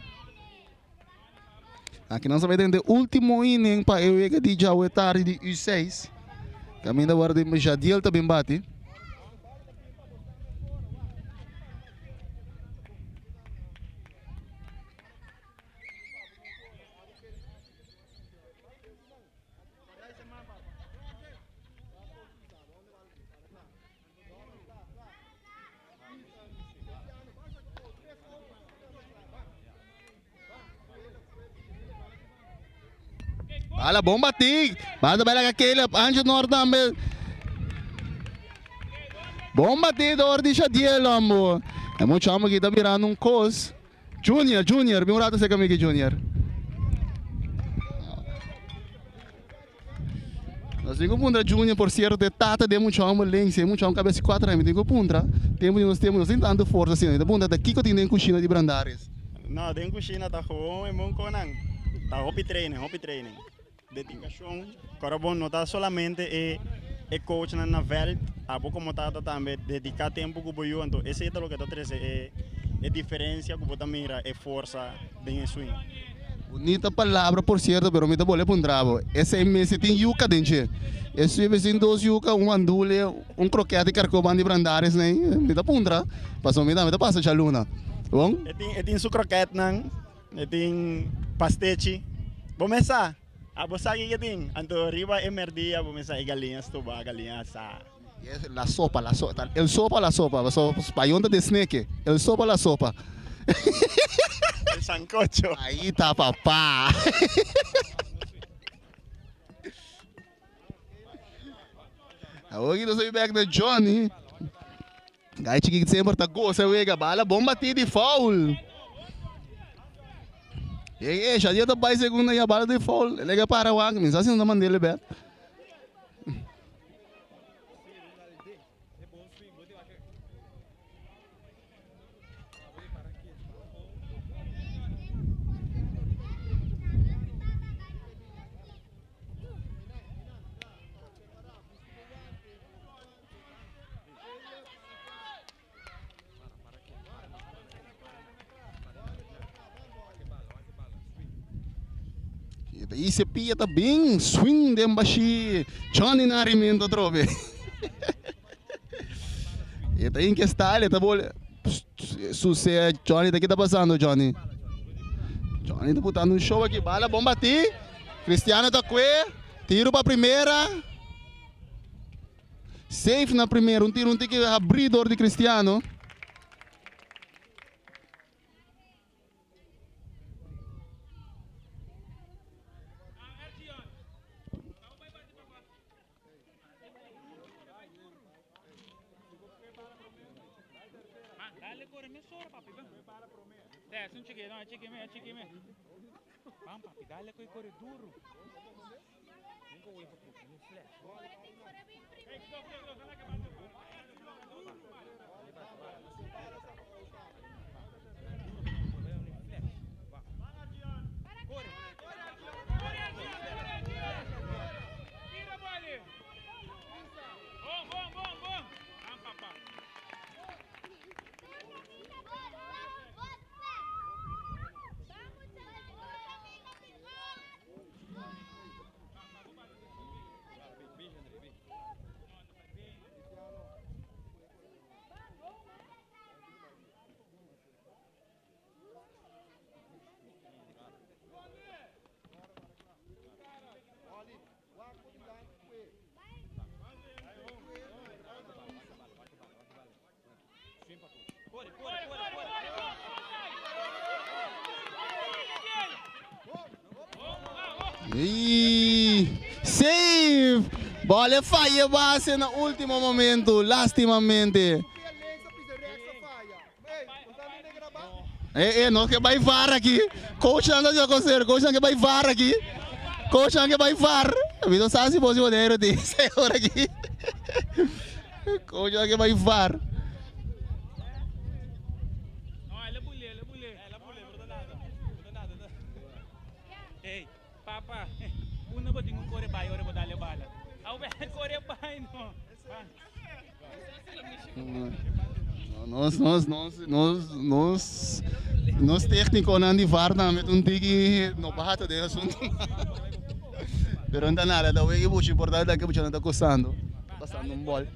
Aqui nós vamos ter o último inning para eu ir de Jauetari de U6. Também da guarda de Jadiel também bate. Bala, bom batik. Bada bala kakele, anjo Nordam. Bom batido, ordi Jadiel, amor. É muito chama que tá virando um cos. Junior, bem rato você comigo, Junior. Nós temos puntra Junior, por certo, tata de muito chama lense, muito chama cabeça 4 anos, tem puntra. Temos tanto força assim, da punta daqui que tem coxina de Brandares. Não, tem coxina tá com é bom com não. Tá hobby training. Dedicação, cara bom não tá solamente é coach na veld, a pouco como tá também dedicar tempo com o boio, então esse é o que tá trazendo é diferença que você mira é força bem swing. Bonita palavra, por certo, pero me dá bolé para bravo. Esse mês tem yuca dentro. Esse mês tem 2 yuca, um andule, um croquete carcoban de Brandares, né? Me dá pundra. Passou me dá passa a luna. Bom? Tem su croquete não, tem pastete. Vamos começar. A você que tem, então riba é merdia, vamos começar galinhas, tuba, galinhas sa. La sopa. El sopa, la sopa. Payonta de snake. El sopa, la sopa. El sancocho. Aí tá, papá. Agora nós vamos back to Johnny. Guy chiquinho que sempre tá gosta, wega. Bala, bom batida de foul. Já dia tá pai segunda e a bala de foul. Ele é para o água, mas assim não manda ele, Beto. E se pia tá bem swing de baixi Johnny na arimento trove. E tá em que está ele tá bom. Sucesso Johnny tá que tá passando Johnny. Johnny tá botando um show aqui, bala bom bati. Cristiano tá que tiro para primeira. Safe na primeira, um tiro que abridor de Cristiano. Desce um chique, não, chique me. Vamos, papi, dale com o corre duro. Vem com o flash. E save! Bola falha base no último momento, lastimamente. Não que vai VAR aqui. Coach não já consegue, coach não que vai VAR aqui. Coach não que vai VAR. Vitor Sassi pode poder dizer agora aqui. Coach não que vai VAR. Papa, una ba tingon kore bayo ore bodale bala. Au be kore bay no. Nós técnico não de VAR na met um tiki no bata de assunto. Pero não dá nada, da wege buchi, importante é que buchi não está coçando. Passando um bol.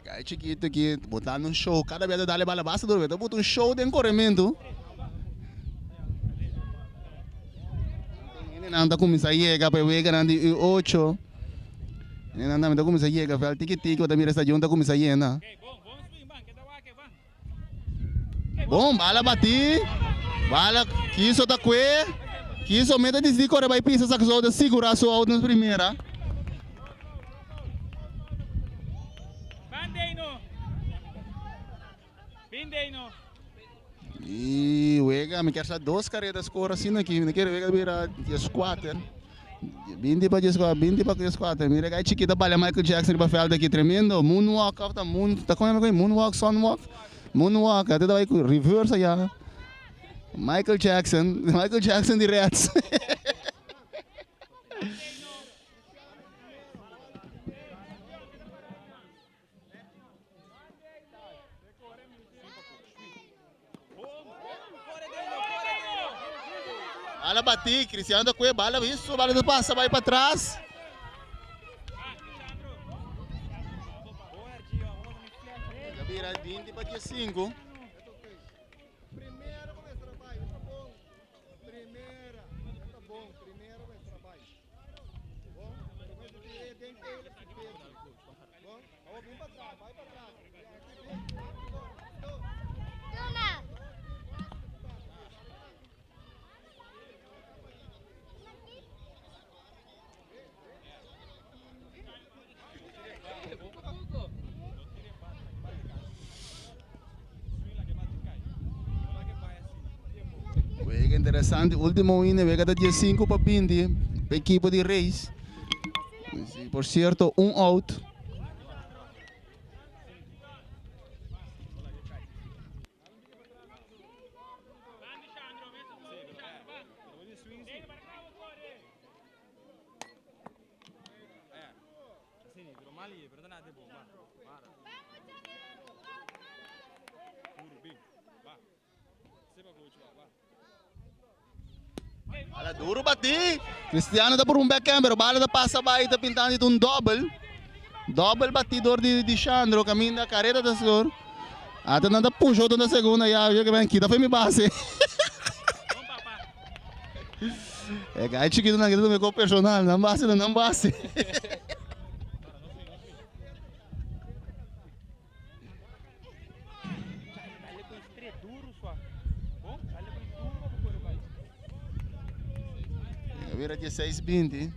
Aí chiquito aqui, botando um show, cada vez dá bala basta do vez, bota um show de corrimento. Ele não anda começar a chegar para ver grande 8. Ele não anda começar a chegar, faz tique-tique, o Tamir está junto, começa a llenar. Bom, bala bati, bala, quiso tá que, quiso meta de correr vai pisar, sacou de segurar sua auto na primeira. E o me quer só 2 carretas cor assim aqui, me quer ver virar 4. 20 para 4. Mira que chiquita para Michael Jackson para fazer aqui tremendo, moonwalk, tá com moonwalk, sunwalk, moonwalk, até vai com reverse já. Michael Jackson de Reds. Bala bati, Cristiano da Cunha, bala isso, bala do passa, vai para trás. Vira 20 para 5. Primeira vai trabalho, tá bom. Primeira, tá bom. Primeira vai trabalho. Bom, depois eu tirei dentro dele, bom, vou vir para trás, vai para trás. Tuna. Wega interessante, último win, wega da 15 para 20, para equipe de Reis. Por certo, out. Bala duro bati. Cristiano tá por um backhand, pero bala da passa vai, tá pintando de um double. Double batidor de Chandro, caminho da careta da senhor. Até nada puxou da segunda, já viu que vem aqui, tá foi me base. É, gai chiquito na grita do meu personal, não base, não base. Vira 16-20.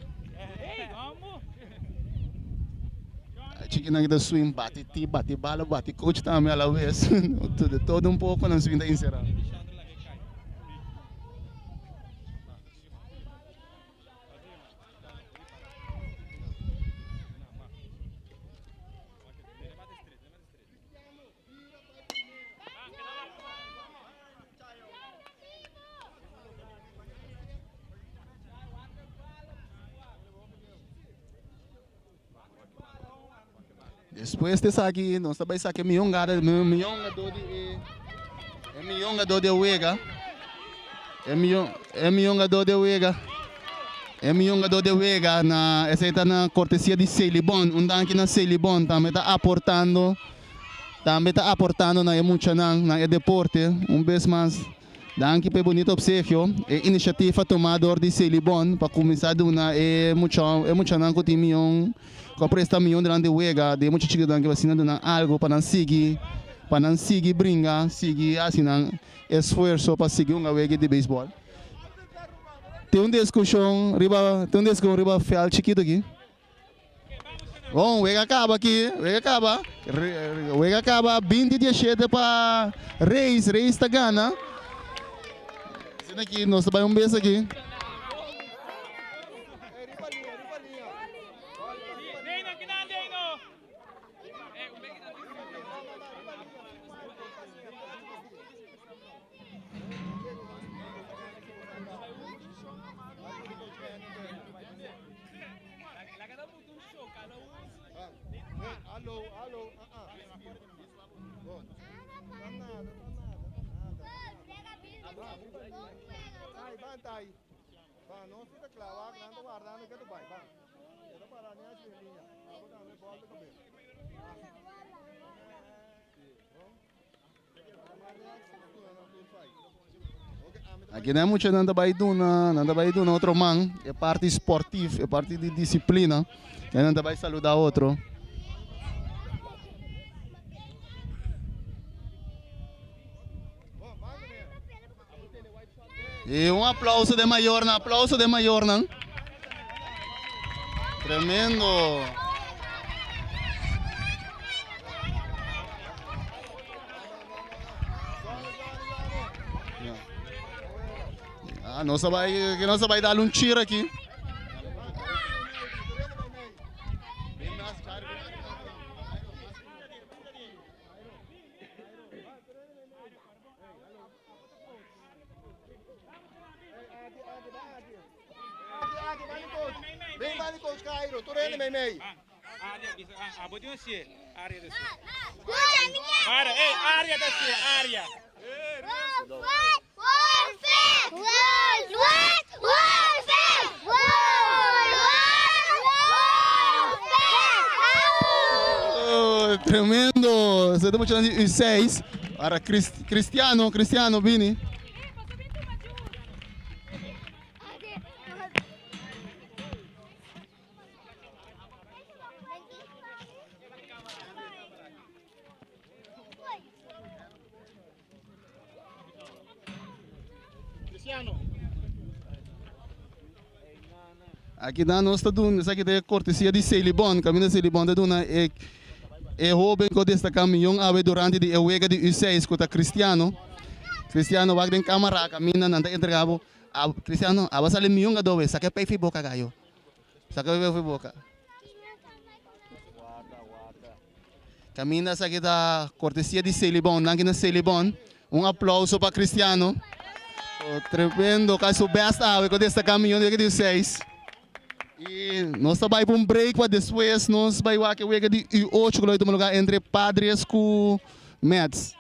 Chiquito na grita swing, bate bala, bate coach também, ela vez. Todo pouco na swing da encerrada. Depois de aqui, nós também saque milhonga do de Wega. Milhonga do de Wega. Milhonga do de Wega na essa está na cortesia de Celibon, aqui na Celibon também está aportando na muito na deporte, vez mais. Danke per bonito obsequio e iniciativa tomada de Celibon para começar a muito não com milhão com presta milhão durante o Wega de muito chique que vacina dona algo para seguir brinca seguir assim esforço para seguir Wega de beisebol. Tem uma discussão riba fiel chiquito aqui. Bom, Wega acaba 20-17 para Reis está ganha. Aqui, nós trabalhamos bem aqui. Vai, bantai. Vai, não fica claro, não tô guardando que tu vai, vai. Eu tô parando a linha. Vou dar uma bola de cabelo. Aqui não é muito nada vai do outro man, é parte esportiva, é parte de disciplina. E nada vai saludar outro. E um aplauso de maior, não? Tremendo. Ah, nós vai dar um tiro aqui. Vem, vai no coach Cairo, tu rende, mei. Botinho assim, área desse. Área desse, área. Oh, tremendo. Você está mostrando os 6 para Cristiano, Vini. Aqui dá nós está dando, isso aqui é cortesia de Celibon, caminho de Celibon da duna é roubo que desta caminhão ave durante de ewega de U6 com Cristiano vai den câmara caminha nanda entregavo a Cristiano aba sale milhão a dois saque pay boca gaio saque pay boca caminha essa aqui da cortesia de Celibon na Celibon aplauso para Cristiano tremendo caso besta ave com desta caminhão de U6. E nós vamos para um break para depois nós vamos para o de U8 que é lugar entre Padres com Mets.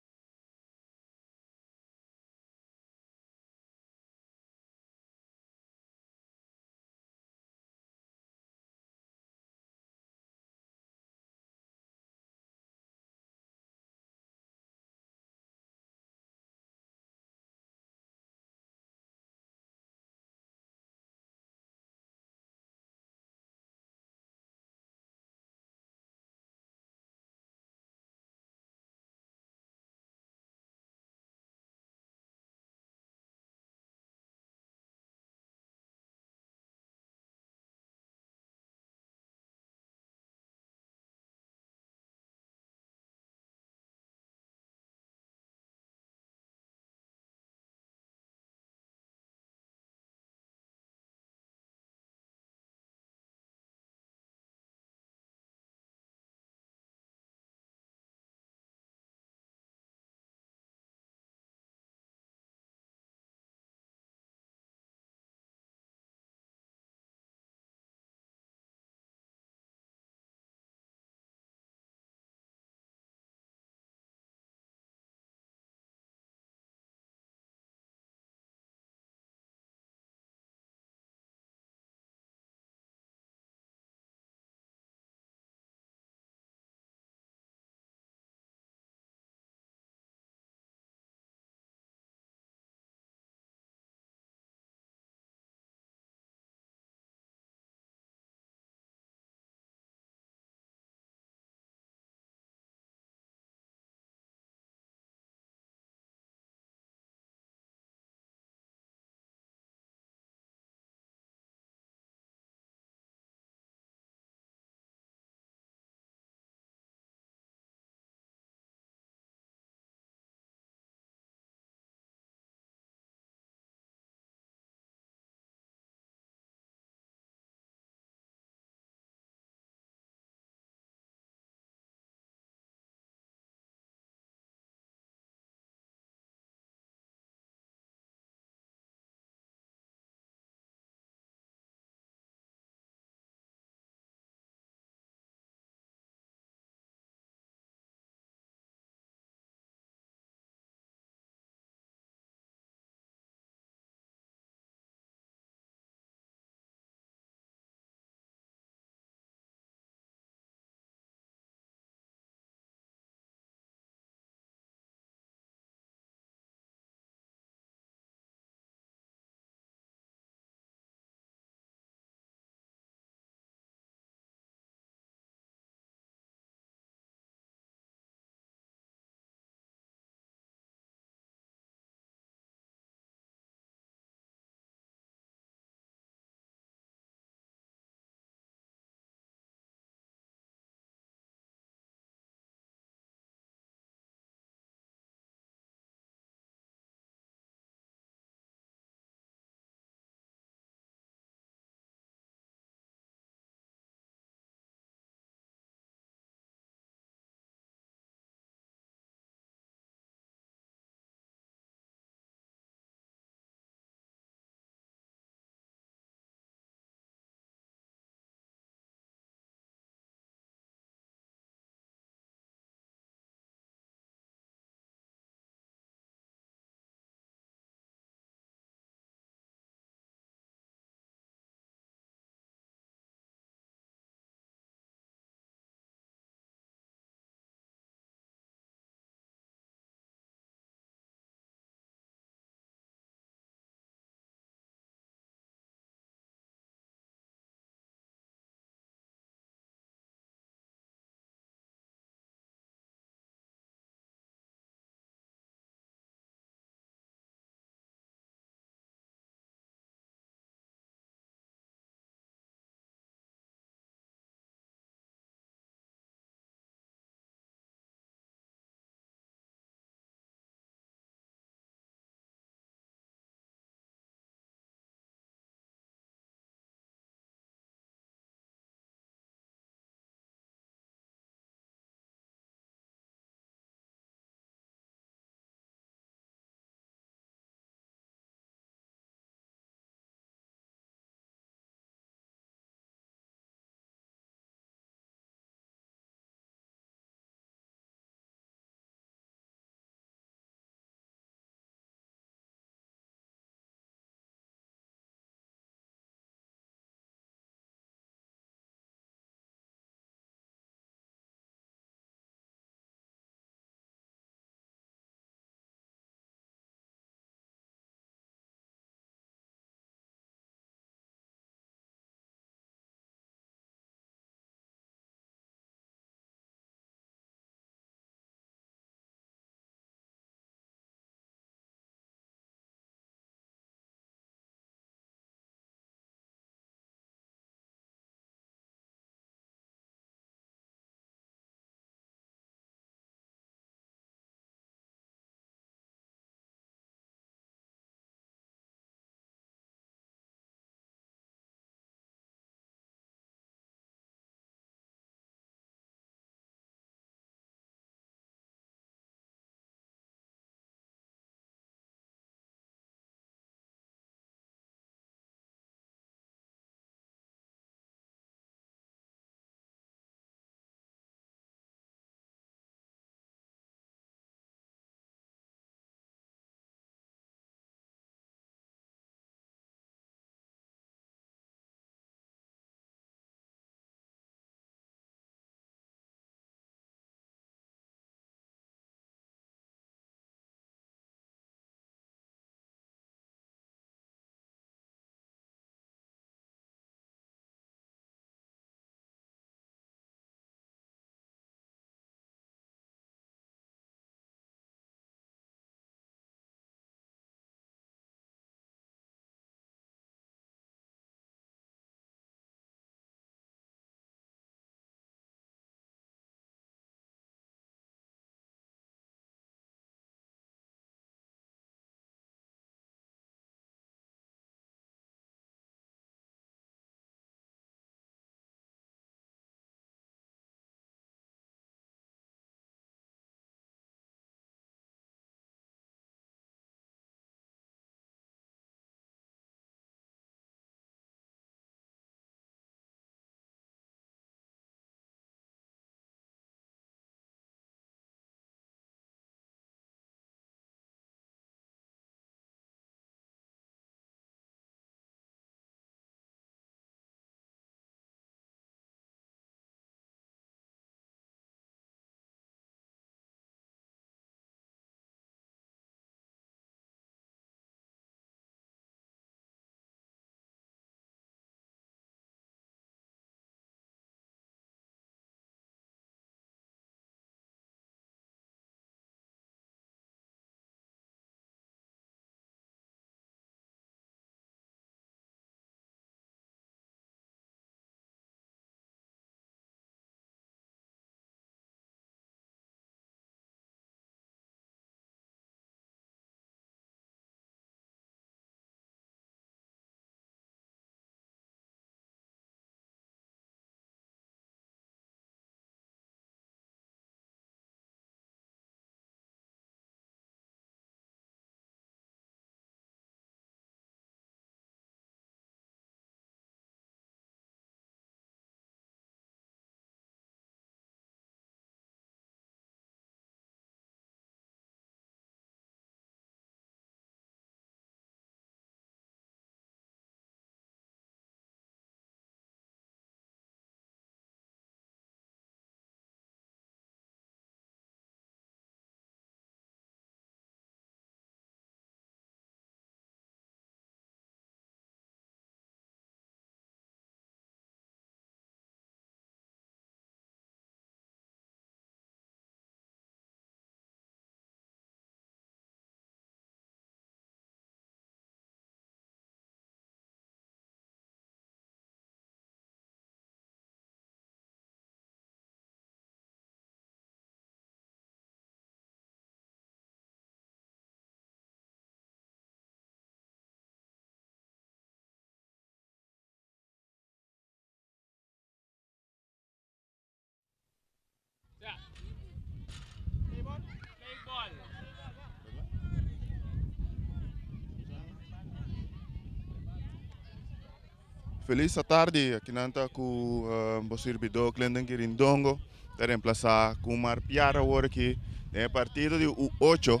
feliz tarde. Aqui nanta com o servidor Clinton Quirindongo. De reemplazar com Mar Piara agora aqui. É partido de U8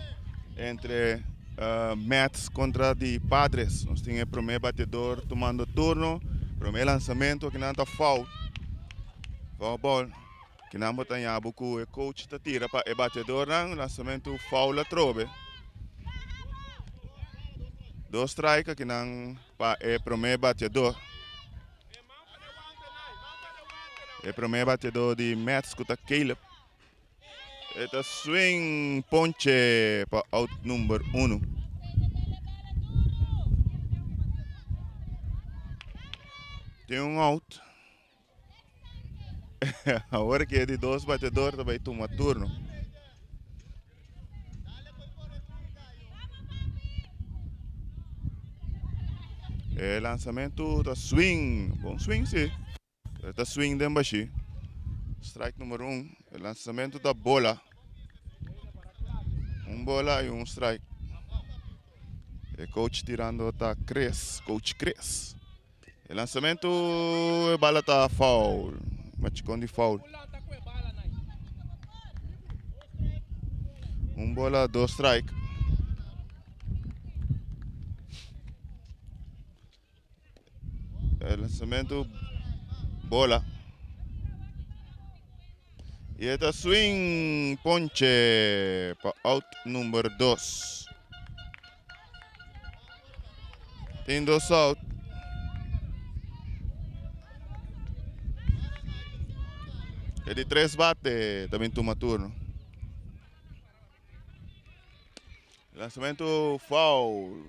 entre Mets contra de Padres. Nós temos o primeiro batedor tomando turno. Primeiro lançamento aqui nanta foul. Foul ball. Que não botar o coach tá tira para o batedor não. Lançamento foul la trobe. 2 strike aqui não para o primeiro batedor. O primeiro batedor de Mets que tá Caleb. Eta swing ponche para out número 1. Tem out. Agora que é de 2 batedores também toma turno. O lançamento da swing. Bom swing sim. Está swing de embaixo. Strike número 1. O lançamento da bola. Bola e strike. O coach tirando tá Coach Cres. O lançamento a bola tá foul. Machicão de foul. Bola, 2 strike. O lançamento bola. E esta swing ponche para out número 2. Tem 2 out. E de 3 bate também toma turno. Lançamento foul.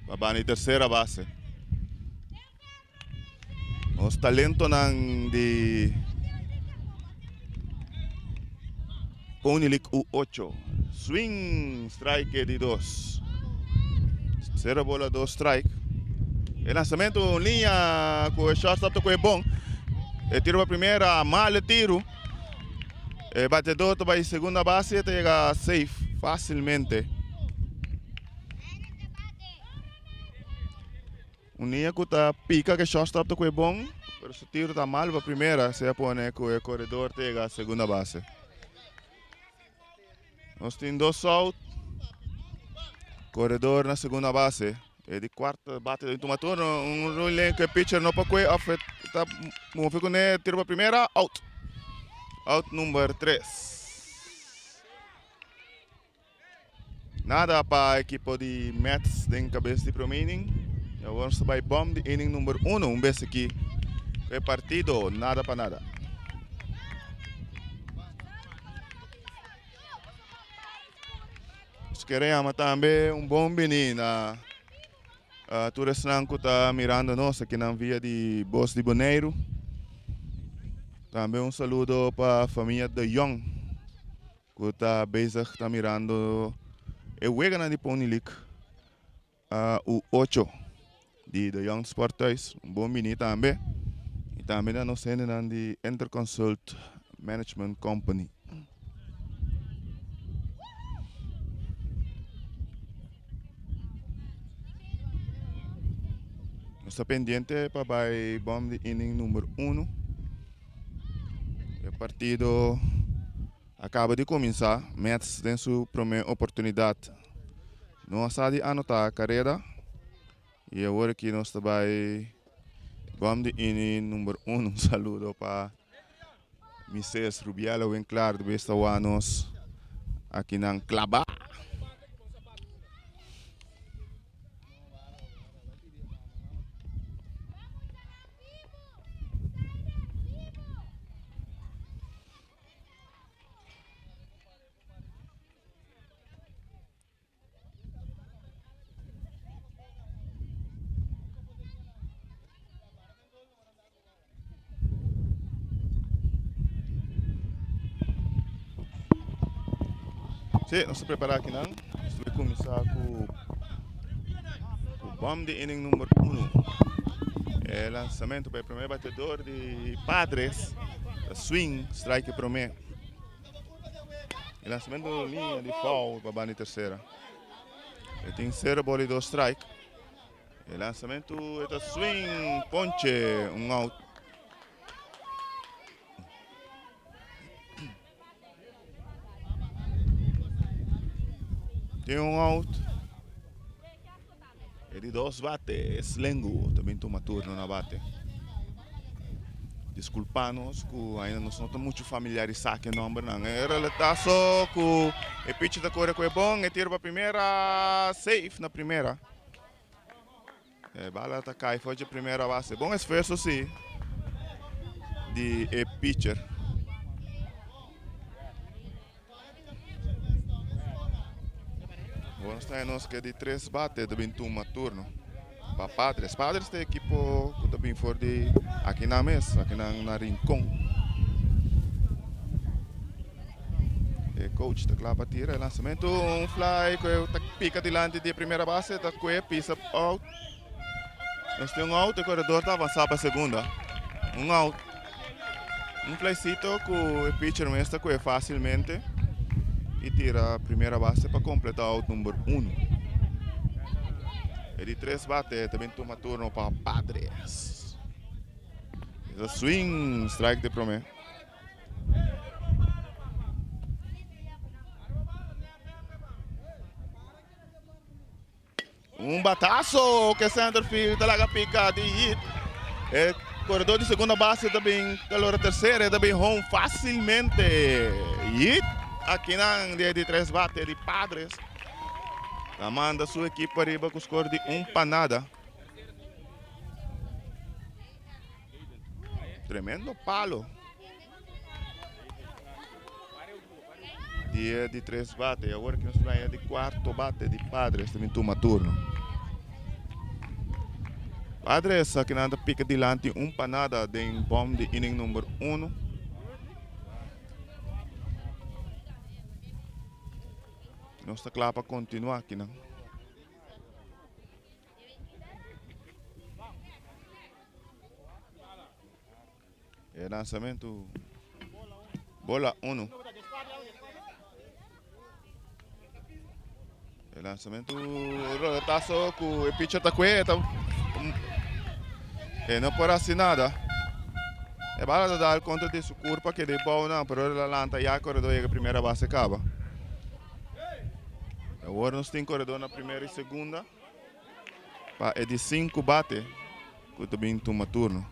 Para a terceira base. Os talentos de Pony League U8. Swing strike de 2. Terceira bola, 2 strike. O lançamento em linha com o shortstop que é bom. Tiro para a primeira, mal tiro. Batedor vai em segunda base e chega safe facilmente. Linha que está pica que o shortstop que é bom. Mas se o tiro está mal para a primeira, se põe com o corredor chega a segunda base. Nós temos 2 out. Corredor na segunda base. E de quarta bate de uma turno. Rolling que o pitcher não pode tá movido com ele. Tiro para a primeira. Out. Out número 3. Nada para a equipe de Mets em cabeça de primeiro inning. Agora vai bomb de inning número 1. Vez aqui. É partido. Nada para nada. Queremos também bom menino. Todos que estão mirando nós aqui na via de Bos de Boneiro. Também saludo para a família de Young, que está está mirando o Wegana de Pony League, o 8 de The Young Sport Toys. Bom menino também. E também nós temos de Interconsult Management Company. Está pendiente para o bomb de inning número 1. O partido acaba de começar. Mets tem sua primeira oportunidade. Nós estamos a anotar a carreira. E agora que nós estamos bomb de inning número 1. Saludo para Mrs. Rubiela Winklar de Bestawanos aqui na Clabá. Sim, nós estamos preparados aqui, não? Nós vamos começar com o bomb de inning número 1. Lançamento para o primeiro batedor de Padres. Swing, strike primeiro. Lançamento de linha de foul para a terceira. Ele tem 0 bola e 2 strike. El lançamento é swing, ponche, out. Tem out. Ele 2 bate, Slengo também toma turno na bate. Desculpa-nos que ainda não estamos muito familiarizados com o nome. Era o taço que o pitch da cor é bom, e tira para a primeira, safe na primeira. A bala está cai, foi a primeira base. Bom esforço, sim, de pitcher. Agora está nós que de 3 bate, também toma turno. Para Padres. Padres tem equipo que também for de aqui na mesa, aqui na Rincón. O coach está lá para tirar o lançamento, fly, que pica delante de primeira base, está com pisa out. Nós temos out, o corredor está avançando para a segunda. Out. Flycito que o pitcher está com facilmente e tira a primeira base para completar o out número 1. De 3 bate, também toma turno para Padres. É swing, strike de promé. Bataço que centerfield talaga pica de hit. Corredor de segunda base também, calor terceira, também home facilmente. Hit aqui na de 3 bate de Padres. Manda sua equipe arriba com o score de 1-0. Tremendo palo. De 3 bate. Agora que nós vamos de 4 bate de Padres. Também toma turno. Padres aqui nada pica delante 1-0 de bom de inning número 1. Não está claro para continuar aqui, não. É lançamento. Bola 1. É lançamento. Roletaço que o pitcher está com ele. Não pode assim nada. É para dar conta de sua curva que de bom não, mas ele lanta já corredor e a primeira base acaba. Agora nós temos corredor na primeira e segunda. É de 5 bate. Que também toma turno.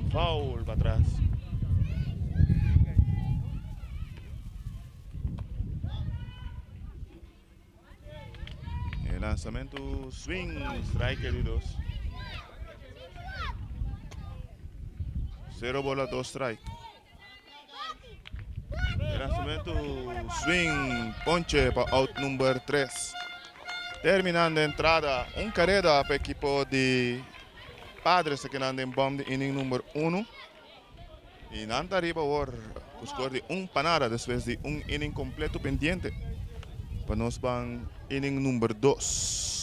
Foul para trás. E lançamento swing, strike de 2. 0 bola, 2 strike. Lançamento, swing, ponche para out número 3. Terminando a entrada, carreira para a equipe de Padres que anda em bom de inning número 1. E nada arriba agora, o score de 1-0, depois de inning completo pendiente. Para nós vamos inning número 2.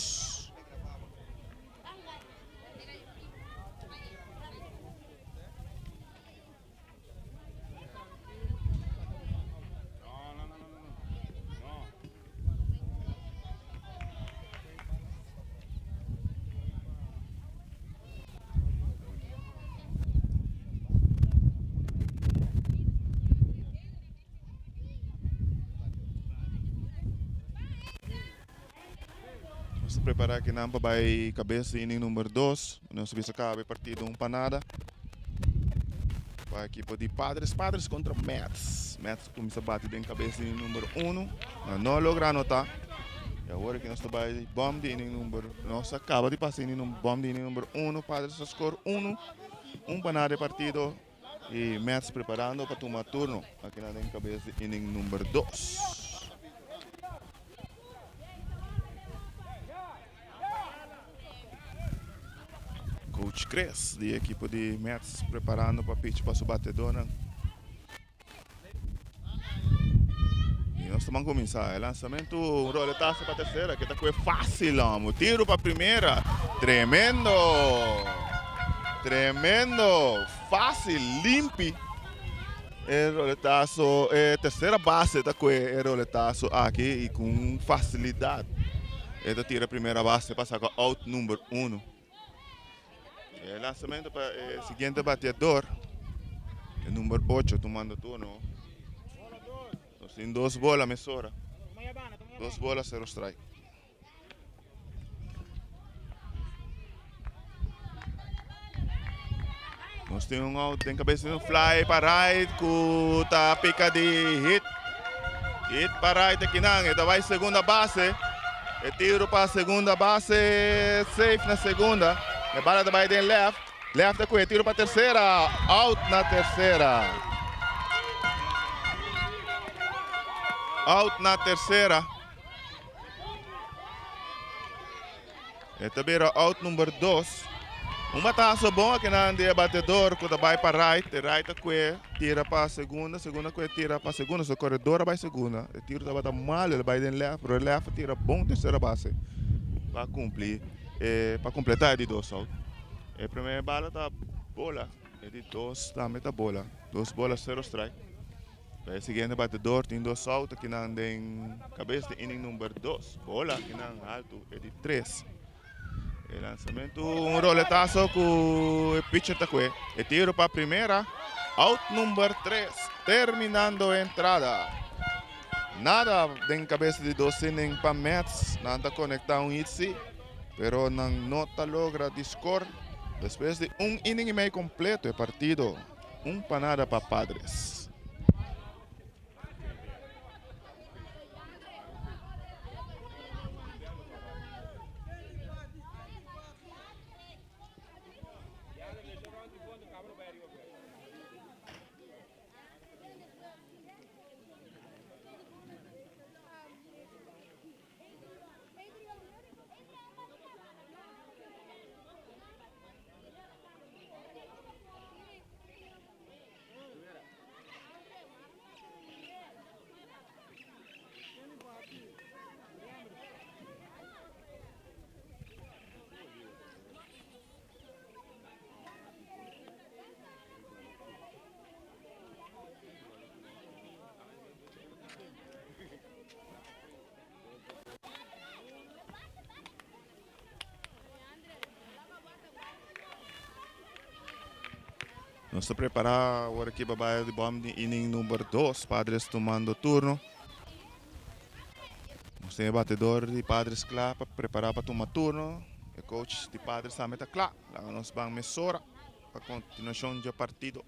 Se preparar aqui na vai cabeça inning número 2. Nós vamos acabar partido 1-0. Para a equipe de Padres contra Mets. Mets começa a bater em cabeça inning número 1. Não logra anotar. E agora que nós estamos bom de inning número. Nós acaba de passar bom de inning número 1. Padres score 1. 1-0 de partido. E Mets preparando para tomar turno. Aqui na cabeça inning número 2. Coach Cres, da equipe de Mets, preparando para pitch para sua batedora. E nós estamos a começar. Lançamento, roletaço para a terceira, que está fácil, amo. Tiro para a primeira. Tremendo! Tremendo! Fácil, limpo. El roletazo, terceira base tá com o roletazo aqui e com facilidade. Ele tira a primeira base, passa com out número 1. O lançamento para o seguinte batedor, o número 8, tomando turno. Tem 2 bolas, Mesora. 2 bolas, 0 strike. Nós temos out, tem cabeça no fly para right, com a pica de hit. Hit para right aqui não, então vai segunda base. E tiro para a segunda base, safe na segunda. A bola vai de left. Left aqui, tiro para a terceira, out na terceira. Out na terceira. Esta beira out número 2. Taça bom aqui na ande batedor, quando vai para right aqui, tira para a segunda aqui, tira para a segunda, so corredor vai segunda. O tiro está mal, ele vai de left, pero left tira bom terceira base. Para cumprir, para completar de 2 out. A primeira bala está bola, e de 2 também está bola. 2 bolas, 0 strike. O seguinte batedor tem 2 out aqui na ande cabeça de inning número 2. Bola aqui na alto, é de 3. O lançamento, roletaço com o pitcher tá aqui. E tiro para a primeira, out número 3, terminando a entrada. Nada de cabeça de 2 innings para Mets, nada conectar um hit, pero não nota logra de score. Depois de 1 inning e meio completo, é partido 1 para nada para Padres. Nós estamos preparados agora aqui para o bomb de inning número 2, Padres tomando turno. Nós temos batedor de Padres claro para preparar para tomar turno. O coach de Padres também está claro. Lá nós vamos Mesora para a continuação do partido.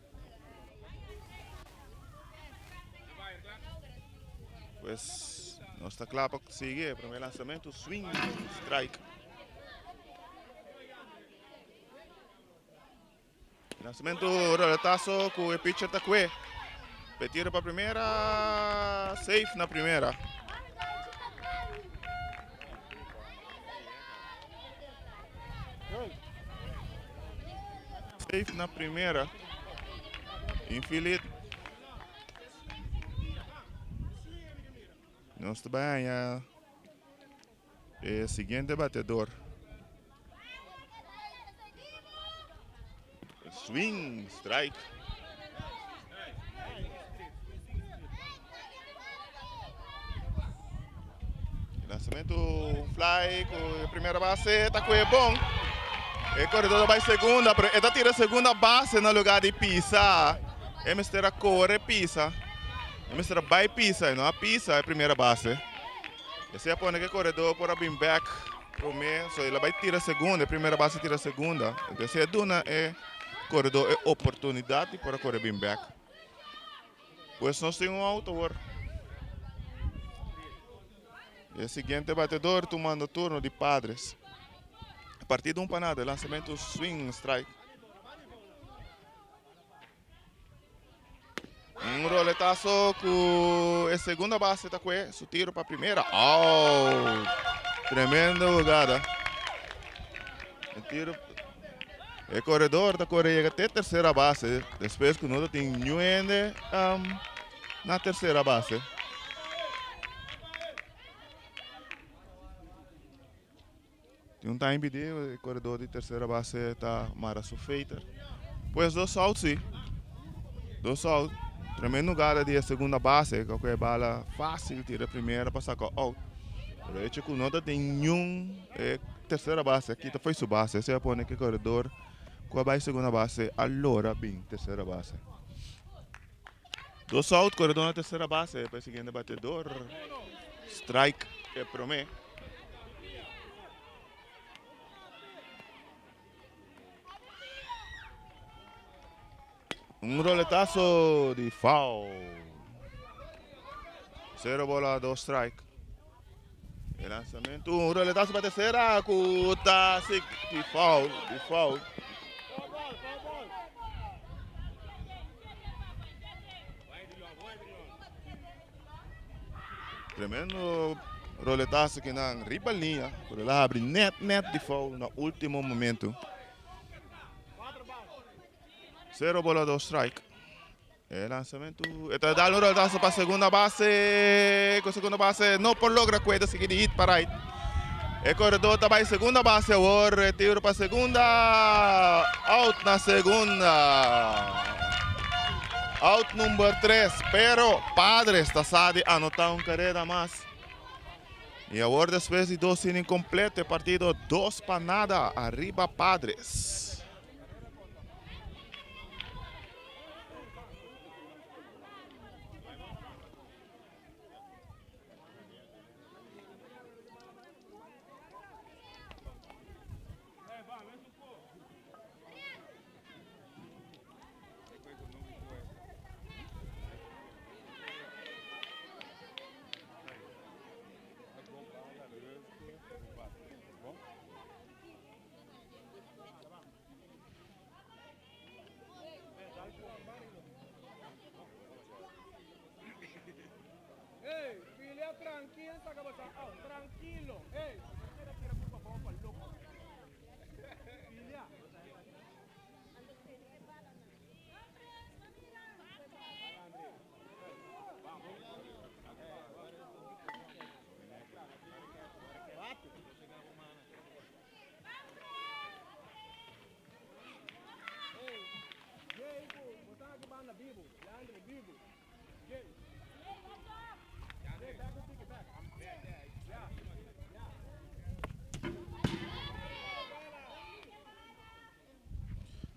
Pues, nós está claro para seguir o primeiro lançamento, swing, strike. Lançamento, roletaço com o pitcher tá aqui. Petiro para a primeira, safe na primeira. Safe na primeira. Infinite. Nós também é o seguinte batedor. Swing, strike. Lançamento, fly, com a primeira base, está com o bom. O corredor vai segunda, ele está tirando a segunda base no lugar de pisa. Ele mistura corre pisa. Ele mistura vai pisa, não a pisa é a primeira base. Esse é põe que o corredor para vir back para mim, so ele vai tirar a segunda, a primeira base tira a segunda. Então se é duna é corredor é oportunidade para correr bem back. Pois nós temos um out agora. E o seguinte batedor tomando turno de Padres. A partir de um panada, lançamento swing strike. Roletaço com a segunda base está com o tiro para a primeira. Oh! Tremenda jogada. O tiro. O corredor da Coreia até a terceira base. Depois que nós tem Nguyen na terceira base. Tem um time de o corredor de terceira base está Mara Sufeiter. Pois 2 outs, sim. 2 outs. Tremendo jogada de segunda base, qualquer bala fácil, tira a primeira para sacar out. Pero hecho que não tem nenhum terceira base, aqui foi sua base, você põe aqui corredor, com a segunda base, allora bem, terceira base. 2 out, corredor na terceira base, para o seguinte batedor, strike, é para mim. Roletazo de foul. 0 bola, 2 strike. El lanzamiento, roletazo para tercera, cuta, de foul, de foul. Tremendo roletazo que na ribalinha, por ele abre net de foul no último momento. 0 bola, 2 strike. El lanzamiento. Está dando un roletazo para segunda base. Con segunda base no por logra cuenta seguir hit para ahí. El corredor está en segunda base. Ahora retiro para segunda. Out na segunda. Out número 3. Pero Padres está sade anotar una carrera más. Y ahora después de 2 innings completos, el partido 2 para nada. Arriba Padres. Tranquilo, saca para tranquilo. Ey, tira por favor para el loco. Filia.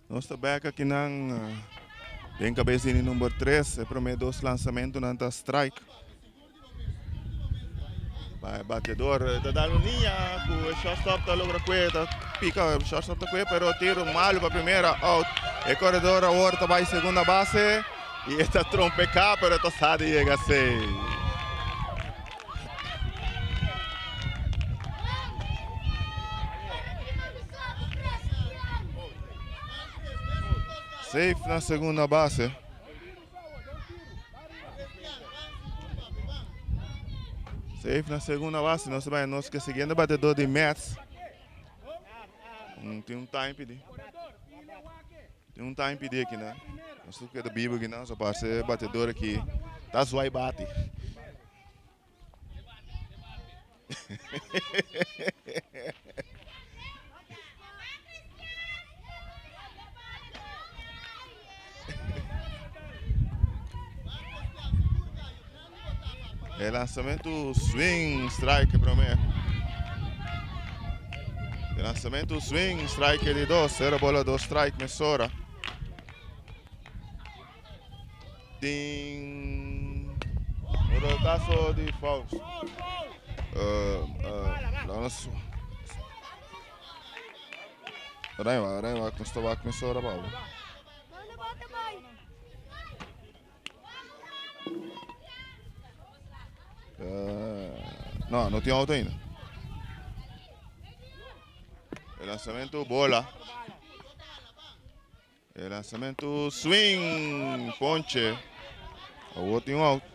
Nós estamos back aqui na tem cabeça de número 3, é primeiro 2 lançamentos na strike. Vai batedor, está dando linha, o shortstop está logo cueta, pica o shortstop está cueta, pero tiro mal para primeira out. O corredor agora está em segunda base e está trompe cá, pero está sade chega a 6. Safe na segunda base. Safe na segunda base. Nós vamos que seguindo batedor de Mets. Tem um time pedir. Tem um time pedir aqui, né? Nós temos que da Bíblia aqui, não. Só para ser batedor aqui. Tá zoai bate. El lançamento swing strike para mim. El lançamento swing strike de 2, 0 bola 2 strike Mesora. Tem o roletazo de foul. Vamos. Raiva, que estava com Mesora Paulo. Não tinha auto ainda. O lançamento bola. O lançamento swing ponche. O outro tem um out.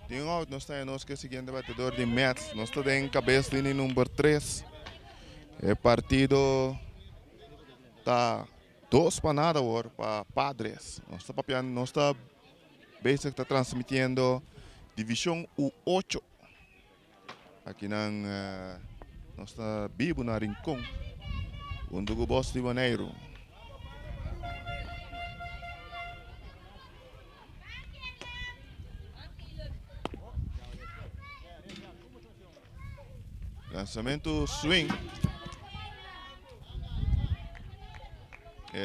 Tem um out, nós estamos que seguindo batedor de Mets. Nós estamos em cabeça de número 3. O partido está 2 para nada agora para Padres. Nós está basic está transmitindo divisão U8. aqui nang nós está vivo na Rincon. Undugo Boss de Janeiro. Lançamento swing.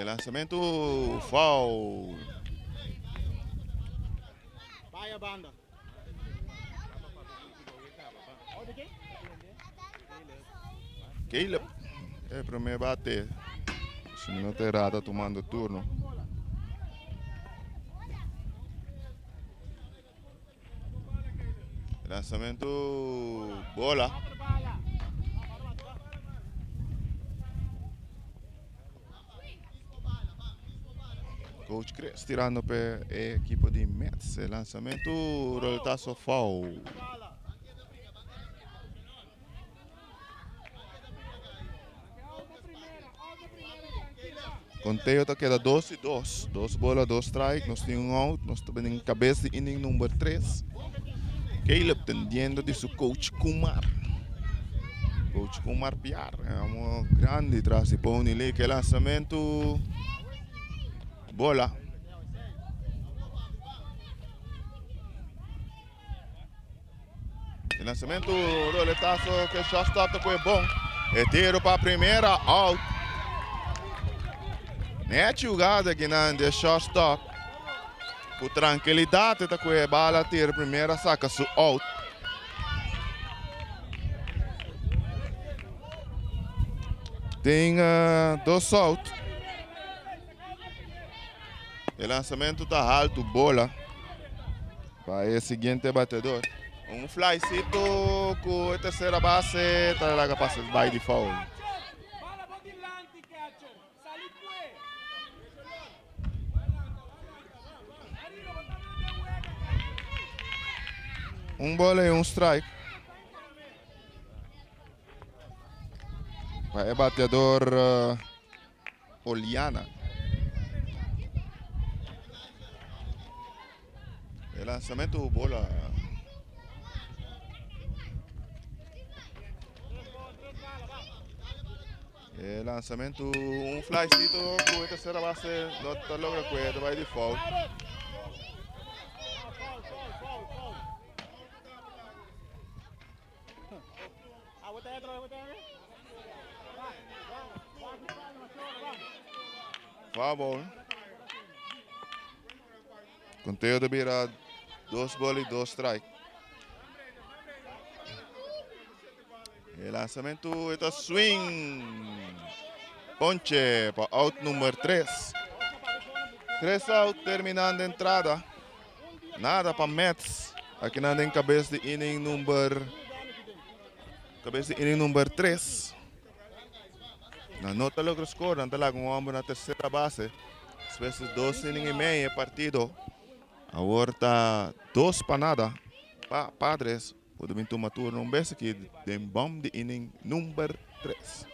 Lançamento foul. Vai a banda. Caleb é para me bater. Se não terá, tá tomando turno. Lançamento bola. Coach Chris tirando para a equipe de Mets. Lançamento roletaço foul. Conteio tá queda 2-2. 2 bolas, 2 strike. Nós temos um out. Nós estamos em cabeça de inning número 3. Caleb tendendo de seu coach Kumar. Coach Kumar Piar. É um grande atrás de Pony ali. Que lançamento. Bola. O lançamento, roletaço, que shortstop foi bom. É tiro para a primeira, out. Net jogada aqui na shortstop. Com tranquilidade, tá com a bola, tiro primeira, saca su out. Tem 2 out. O lançamento está alto, bola. Para o seguinte batedor. Um flycito com a terceira base, está lá capaz de by default. Um bola e um strike. Vai o batedor Oliana. O lançamento bola. O lançamento um flycito com a terceira base, não está logra coisa, vai default. Foul. Conteio de virar 2 bolas e 2 strike. O lançamento é swing. Ponche para out número 3. 3 out terminando a entrada. Nada para Mets. Aqui nada em cabeça de inning número 3. Na nota logra score, anda lá com um homem na terceira base. Às vezes 2 innings e meio partido. Agora está 2 para nada. Padres, podem tomar turno um vez aqui de bom de inning número 3.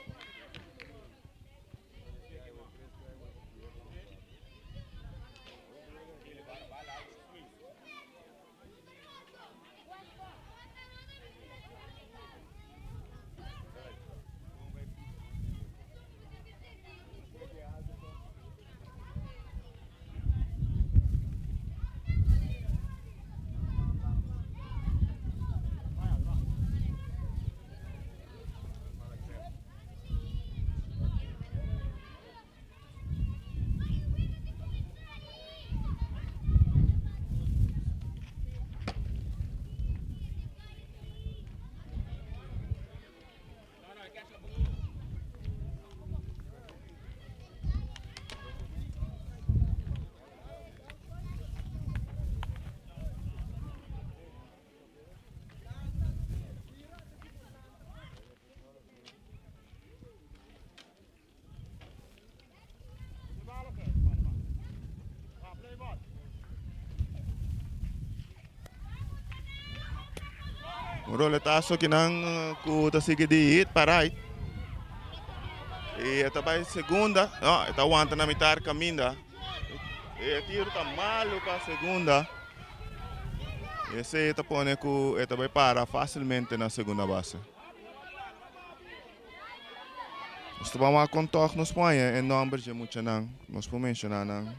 Um roletaço que não custa seguir de hit para aí. E esta vai segunda. Não, esta aguanta na metade caminho. E o tiro está malo para a segunda. Esse está pone que ele vai parar facilmente na segunda base. Nós vamos a contar nos ponha em número de muito não, nós podemos mencionar não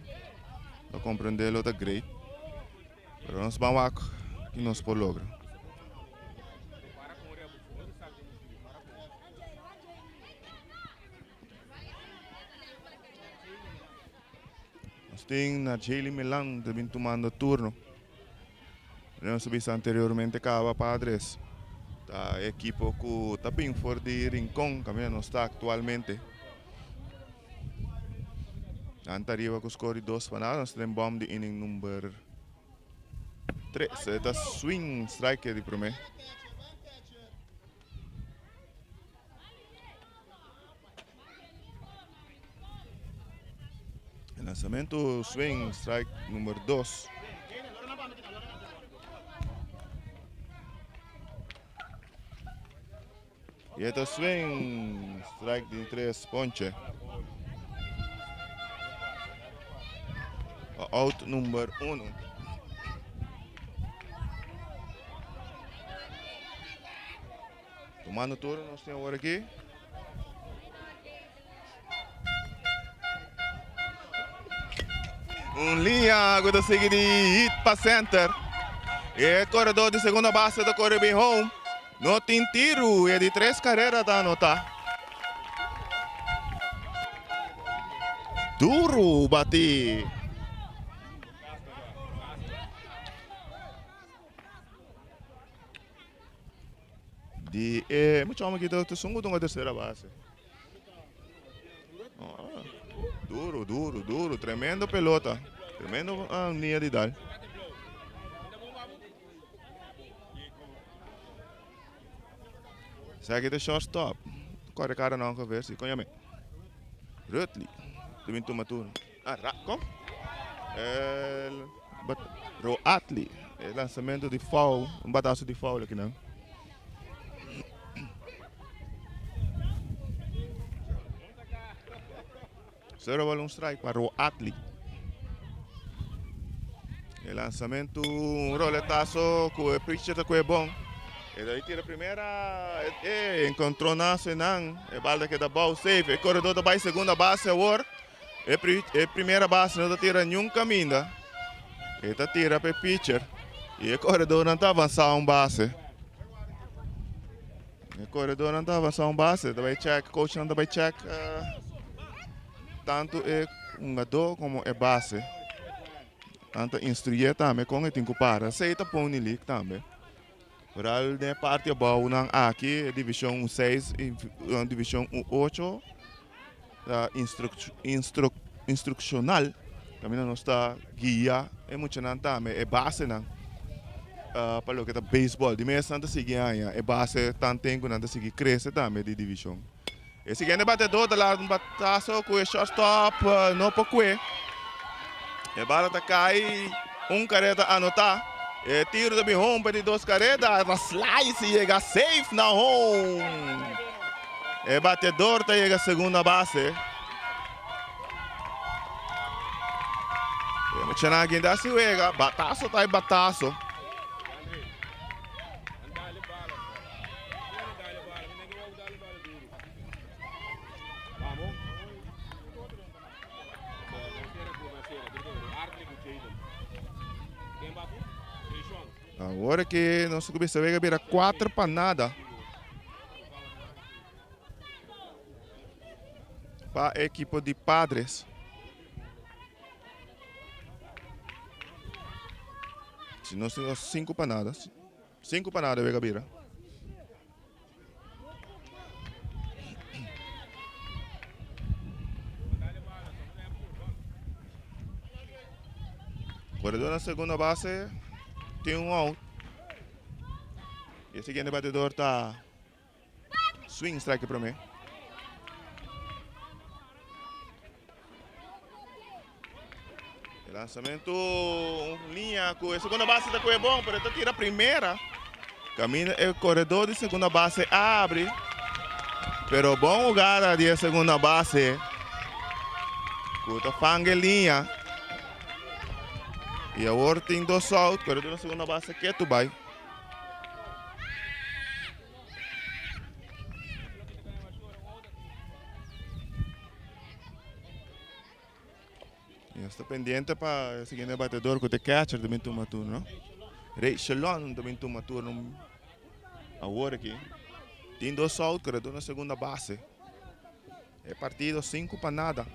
compreender o da great, mas nós vamos a que nós por lograr. Nós temos na Jaylee Milan também tomando turno. Nós vimos anteriormente Cava Padres. A equipo que está bem fora de Rincón, que não está atualmente. Antariva com os score 2 para nós temos bomb de inning número 3. Está swing strike de primeiro. Lançamento swing strike número 2. E este swing strike de 3 ponche. Out número 1. Tomando turno, nós temos agora aqui. Linha, agora segue de hit para center. E corredor de segunda base da corre bem home. Não tem tiro, é de 3 carreiras da nota. Duro bate. Muito homem que está sungo de uma terceira base. Duro, tremendo pelota, tremendo linha de dar. Segue de shortstop, corre cara não conversa, conhece. Rutley, também toma turno. Como? Roatley, lançamento de foul, bataço de foul aqui não. Zero bola strike para o Atli. O lançamento, roletaço, com o Preacher é bom. E daí tira a primeira, encontrou na Senan, e balda que dá ball safe. O corredor da segunda base agora. E primeira base não tira nenhum caminho. E tira para o pitcher. E o corredor não está avançando base. O corredor não está avançando base. Vai check, coach não vai check. Tanto é jogador como é base. Tanto instruir também com ele tem que parar. Aceita pôr no league também. Para a parte boa não aqui divisão 6 e divisão 8 instrucional. Também não está guia é muito não também é base não. Para o que é beisebol de mês não seguir é base tanto tempo não seguir cresce também de divisão. E seguinte batedor da lado bataço com o shortstop não pouco. E barata cai careta anotar. E tiro de home para 2 caretas, a slice chega safe na home. E batedor tá chega a segunda base. E muito alguém dá se chega, bataço tá bataço. Agora que nosso começa a virar 4 para nada. Para a equipe de Padres. Se nós temos 5 para nada. 5 para nada, Vega. Corredor na segunda base. Tem out. E o seguinte batedor está swing strike para mim. O lançamento linha com a segunda base da coisa bom, para ele tira a primeira. Caminha o corredor de segunda base abre. Pero bom lugar de segunda base. Cuta fangue linha. E agora tem 2 out, corredor na segunda base, que tu vai. E está pendiente para o seguinte batedor com o catcher também toma turno. Ray Shalom também toma turno. Agora aqui. Tem 2 out, corredor na segunda base. É partido 5 para nada.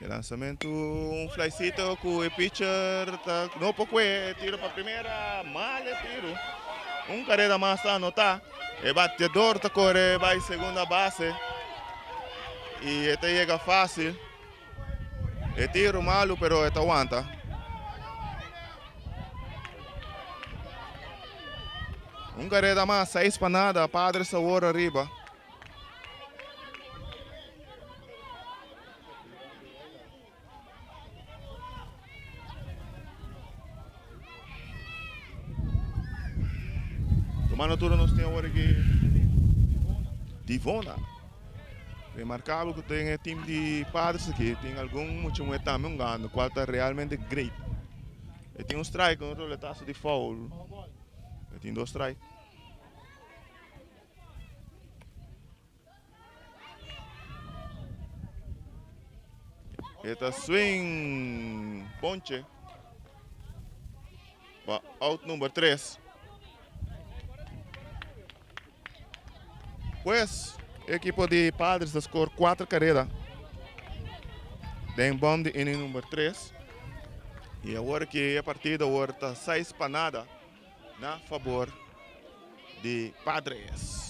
E lançamento, flycito com o pitcher, tá, não pouco tiro para a primeira, mal tiro. Carreira mais está anotar. O batedor tá corre, vai segunda base. E até chega fácil. É tiro malo, pero até aguanta. Carreira mais, 6 para nada, Padres agora arriba. Tomando turno nós temos agora aqui Divona. Remarcável que tem o time de Padres aqui, tem algum muito também ganhando, qual está realmente great. E tem strike, um roletaço de foul. E tem 2 strike. Eta swing, ponche. Out número 3. Pues, o equipo de Padres score 4 carreiras. Tem bomb de inning número 3. E agora que a partida agora está 6 para nada na favor de Padres.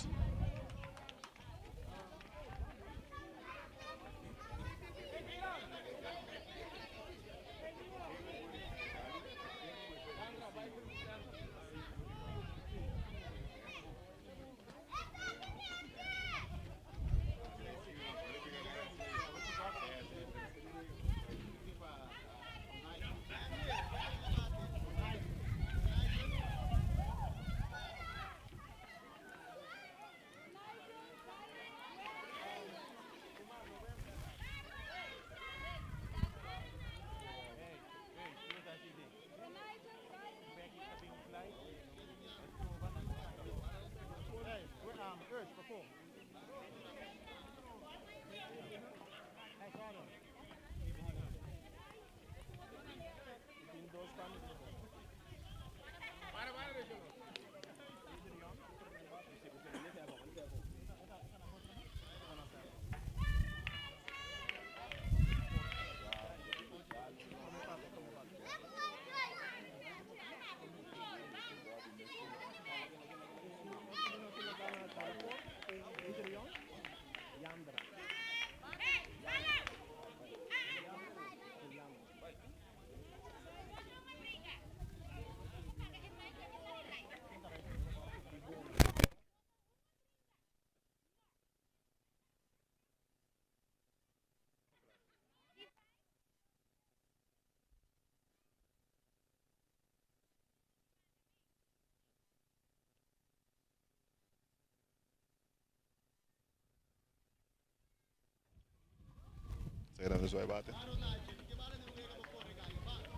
Será que vai bater?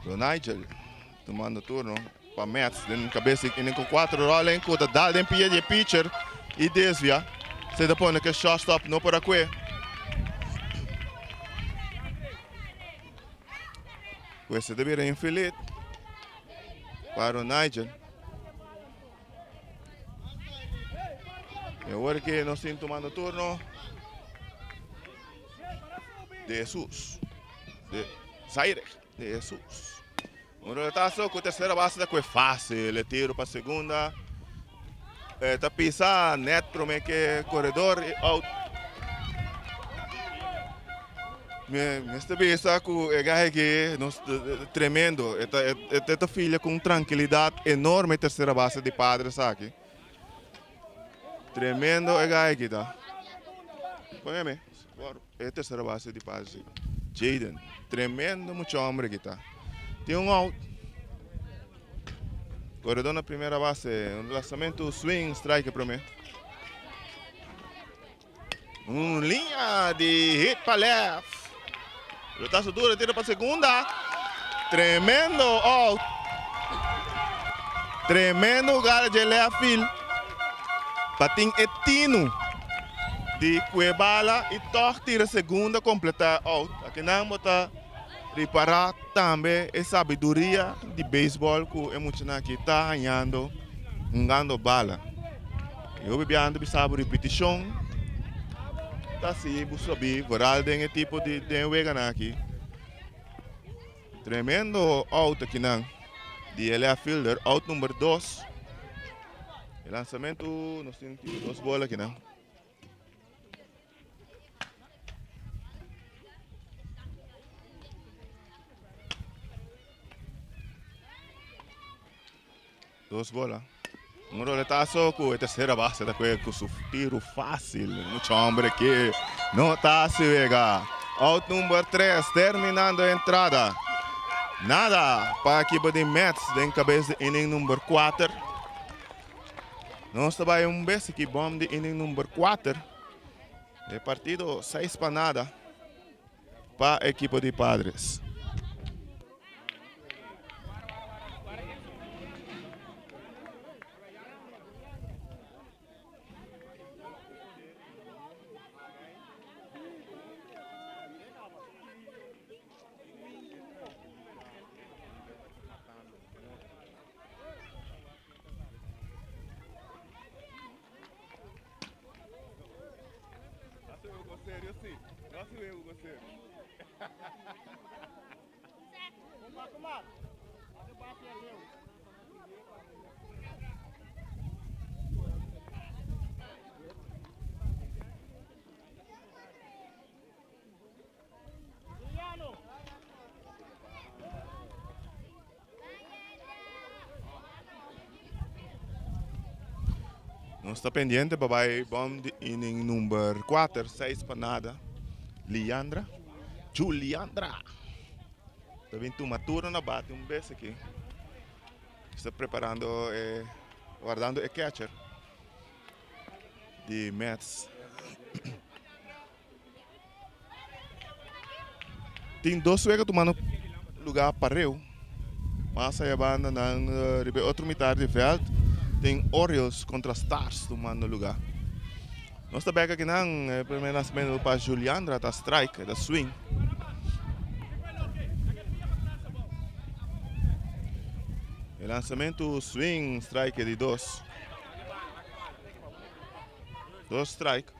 O Nigel tomando turno para Mets, de cabeça com 4 rolas, com a dada em pia de pitcher e desvia. Se depois que shortstop não por aqui. Questo deve ir infeliz para o Nigel. E agora que nós estamos tomando turno de Jesus, de Zaire, de Jesus. Um roletaço com a terceira base da que é fácil, ele tiro para a segunda. Está pisando, net para o que corredor e out. Esta vez com o garra que tremendo, esta filha com tranquilidade enorme terceira base de Padres aqui. Tremendo é garra aqui tá. Põe-me. É a terceira base de Padres. Jaden, tremendo muito homem aqui tá. Tem out. Corredor na primeira base, lançamento swing, strike para mim. Linha de hit para left. Pelotaço duro, tira para segunda. Tremendo out. Tremendo cara de left field. Patim etino de Cuebala e toch tira segunda completar out. Aqui não botar reparar também a sabedoria de beisebol que é muito que está ganhando, ganhando bala. Eu bebiando sabe repetição. Tá sim, você sabe, varal tem tipo de wega aqui. Tremendo out aqui não. De left fielder, out número 2. O lançamento, nós temos 2 bolas aqui não. Dos bolas. Um roletaço com a terceira base da coisa com tiro fácil. Muito homem aqui. Não está se vega. Out número 3, terminando a entrada. Nada para a equipe de Mets, em cabeça de inning número 4. Nós trabalhamos bem aqui, bom de inning número 4. É partido 6 para nada para a equipe de Padres. Não está pendente, babai, bom de inning número 4, 6 para nada. Juliandra. Está vindo uma turno na bate, beijo aqui. Está preparando, guardando o catcher de Mets. Tem 2 suecos tomando lugar para eu. Mas a banda na outro metade de veld. Tem Orioles contra Stars tomando lugar. Nós estamos aqui na primeiro lançamento para Juliandra, da strike, da swing. O lançamento swing, strike de 2. 2 strike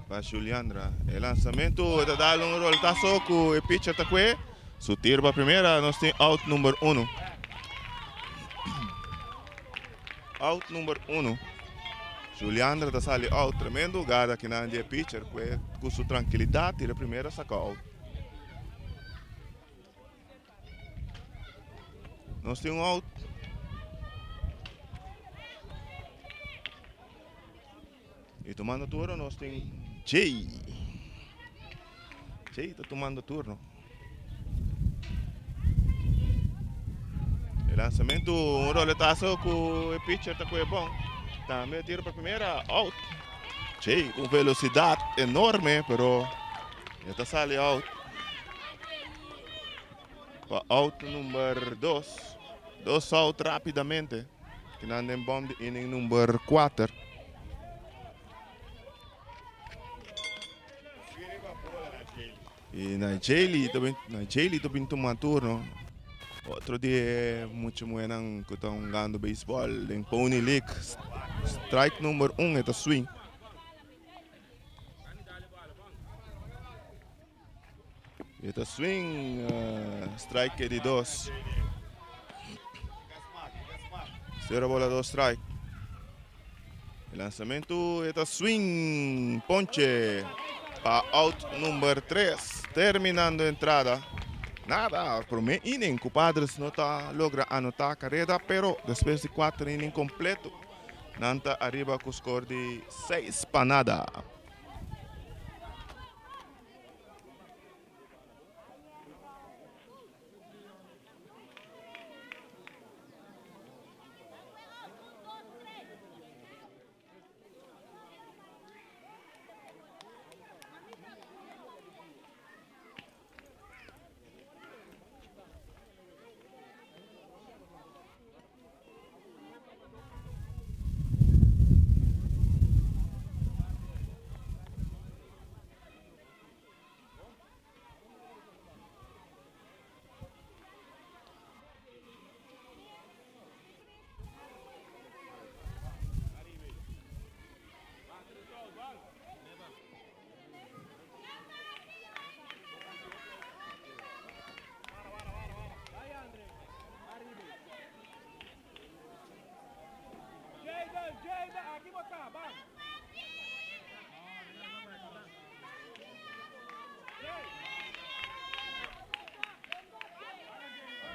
para Juliandra. O lançamento está dando um roletaço com o pitcher está aqui. Su tiro para a primeira, nós temos out número 1. Out número 1. Juliandra está saindo out. Tremendo lugar aqui na área pitcher. Com sua tranquilidade, tira a primeira, saca out. Nós temos out. E tomando turno, nós temos Jay. Jay está tomando turno. Lançamento, um roletaço com o pitcher está bom. Também tiro para a primeira, out. Jay, com velocidade enorme, pero já está saindo out. Para out número 2. 2 out rapidamente. Que não tem bom de inning número 4. E na Jaylee também toma turno. Outro dia, muito bueno que estão jogando beisebol em Pony League. Strike número 1 é o swing. É o swing, strike de 2. 0 bola 2 strike. O lançamento é o swing, ponche. Para out número 3, terminando a entrada. Nada, por mim, inning, que o Padres não logra anotar a carreira, pero depois de 4 innings completo, Nanta arriba com o score de 6 para nada.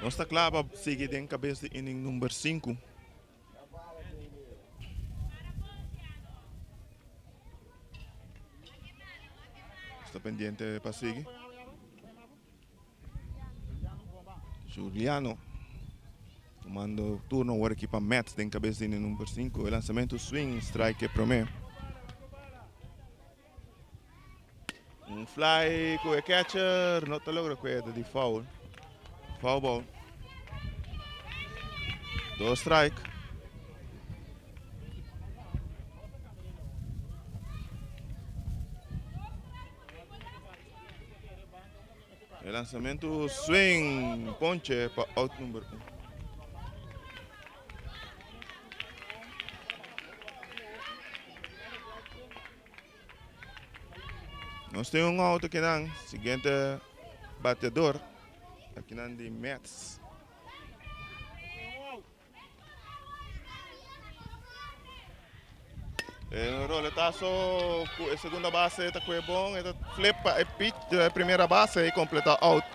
Nós está claro para seguir em cabeça de inning número 5. Está pendiente para seguir. Juliano. Tomando turno agora aqui para Mets em cabeça de inning número 5. O lançamento swing, strike para mim. Fly com o catcher, não está logra coisa de foul. Foul ball. 2 strike. O lançamento swing, ponche para out número 1. Nós temos um out aqui na seguinte batedor aqui na de Mets. O roletaço, a segunda base está bom, flip a pitch a primeira base e completa out.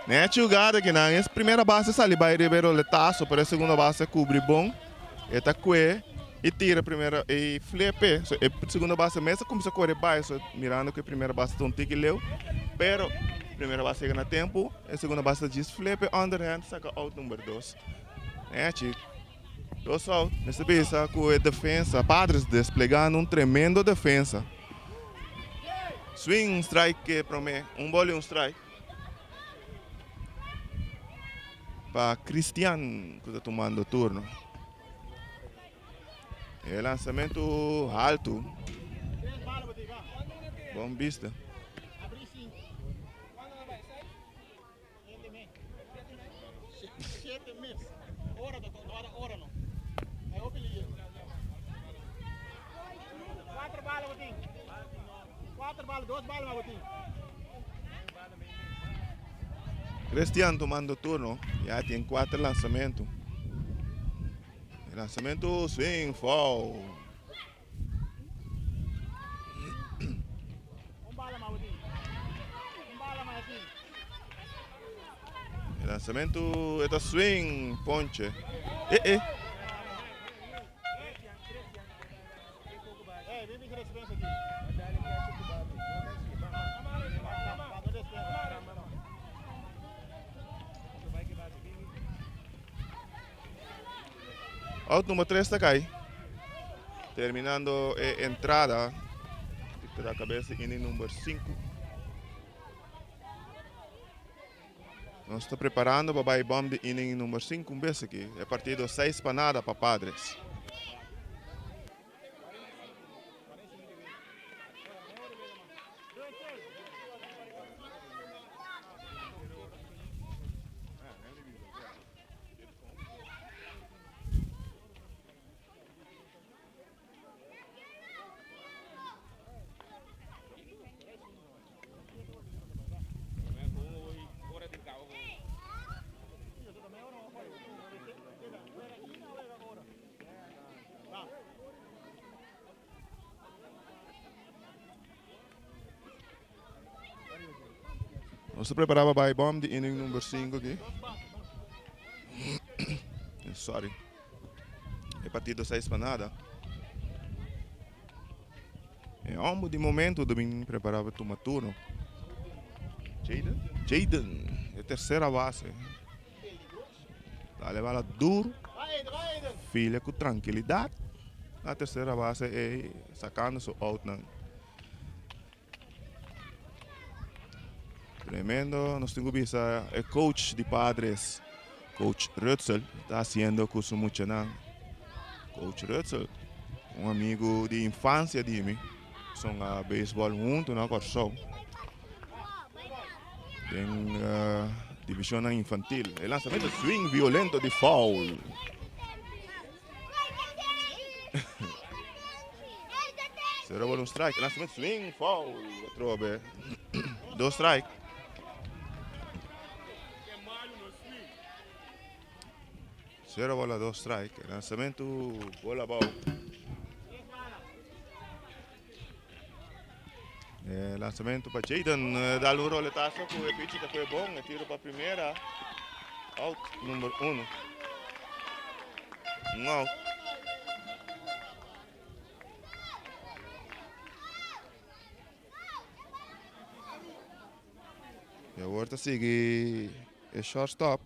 Né, jogada aqui na primeira base sai vai receber o roletaço, para a segunda base cobre bom, está e tira a primeira e flip, a segunda base mesmo começa a correr baixo, mirando que a primeira base está um tique leu, pero a primeira base chega no tempo, a segunda base diz flip, underhand, saca out número 2. Né, chico? 2 out, nessa vez com a defesa, Padres desplegando tremendo defesa. Swing, strike para mim, bola e strike. Para Cristian, que está tomando turno. E lançamento alto. Bom vista. Cristian tomando turno, já tem 4 lançamentos. Lançamento swing, foul. Lançamento é swing, ponche. Out número 3 está aí. Terminando a entrada da cabeça inning número 5. Nós estamos preparando para o bomb de inning número 5 vez aqui. É partido 6 para nada para Padres. Nós se preparava para o bomb de inning número 5 aqui. Sorry. É partido 6 para nada. É ambos de momento também preparava para tomar turno. Jaden, é terceira base. Está levando duro. Filha com tranquilidade. A terceira base é sacando seu out. Tremendo, nós temos visto o coach de Padres, Coach Rutzel, está fazendo curso muito não. Coach Rutzel, amigo de infância de mim, são a beisebol junto na Corsol. Tem divisão infantil. O lançamento swing violento de foul. Será um strike, lançamento swing, foul. 2 strike. Zero bola, 2 strike. Lançamento, bola ball. Lançamento para Jaden. Dá o roletaço com o pitch que foi bom. Tiro para a primeira. Out número 1. Out. E agora sigue é shortstop.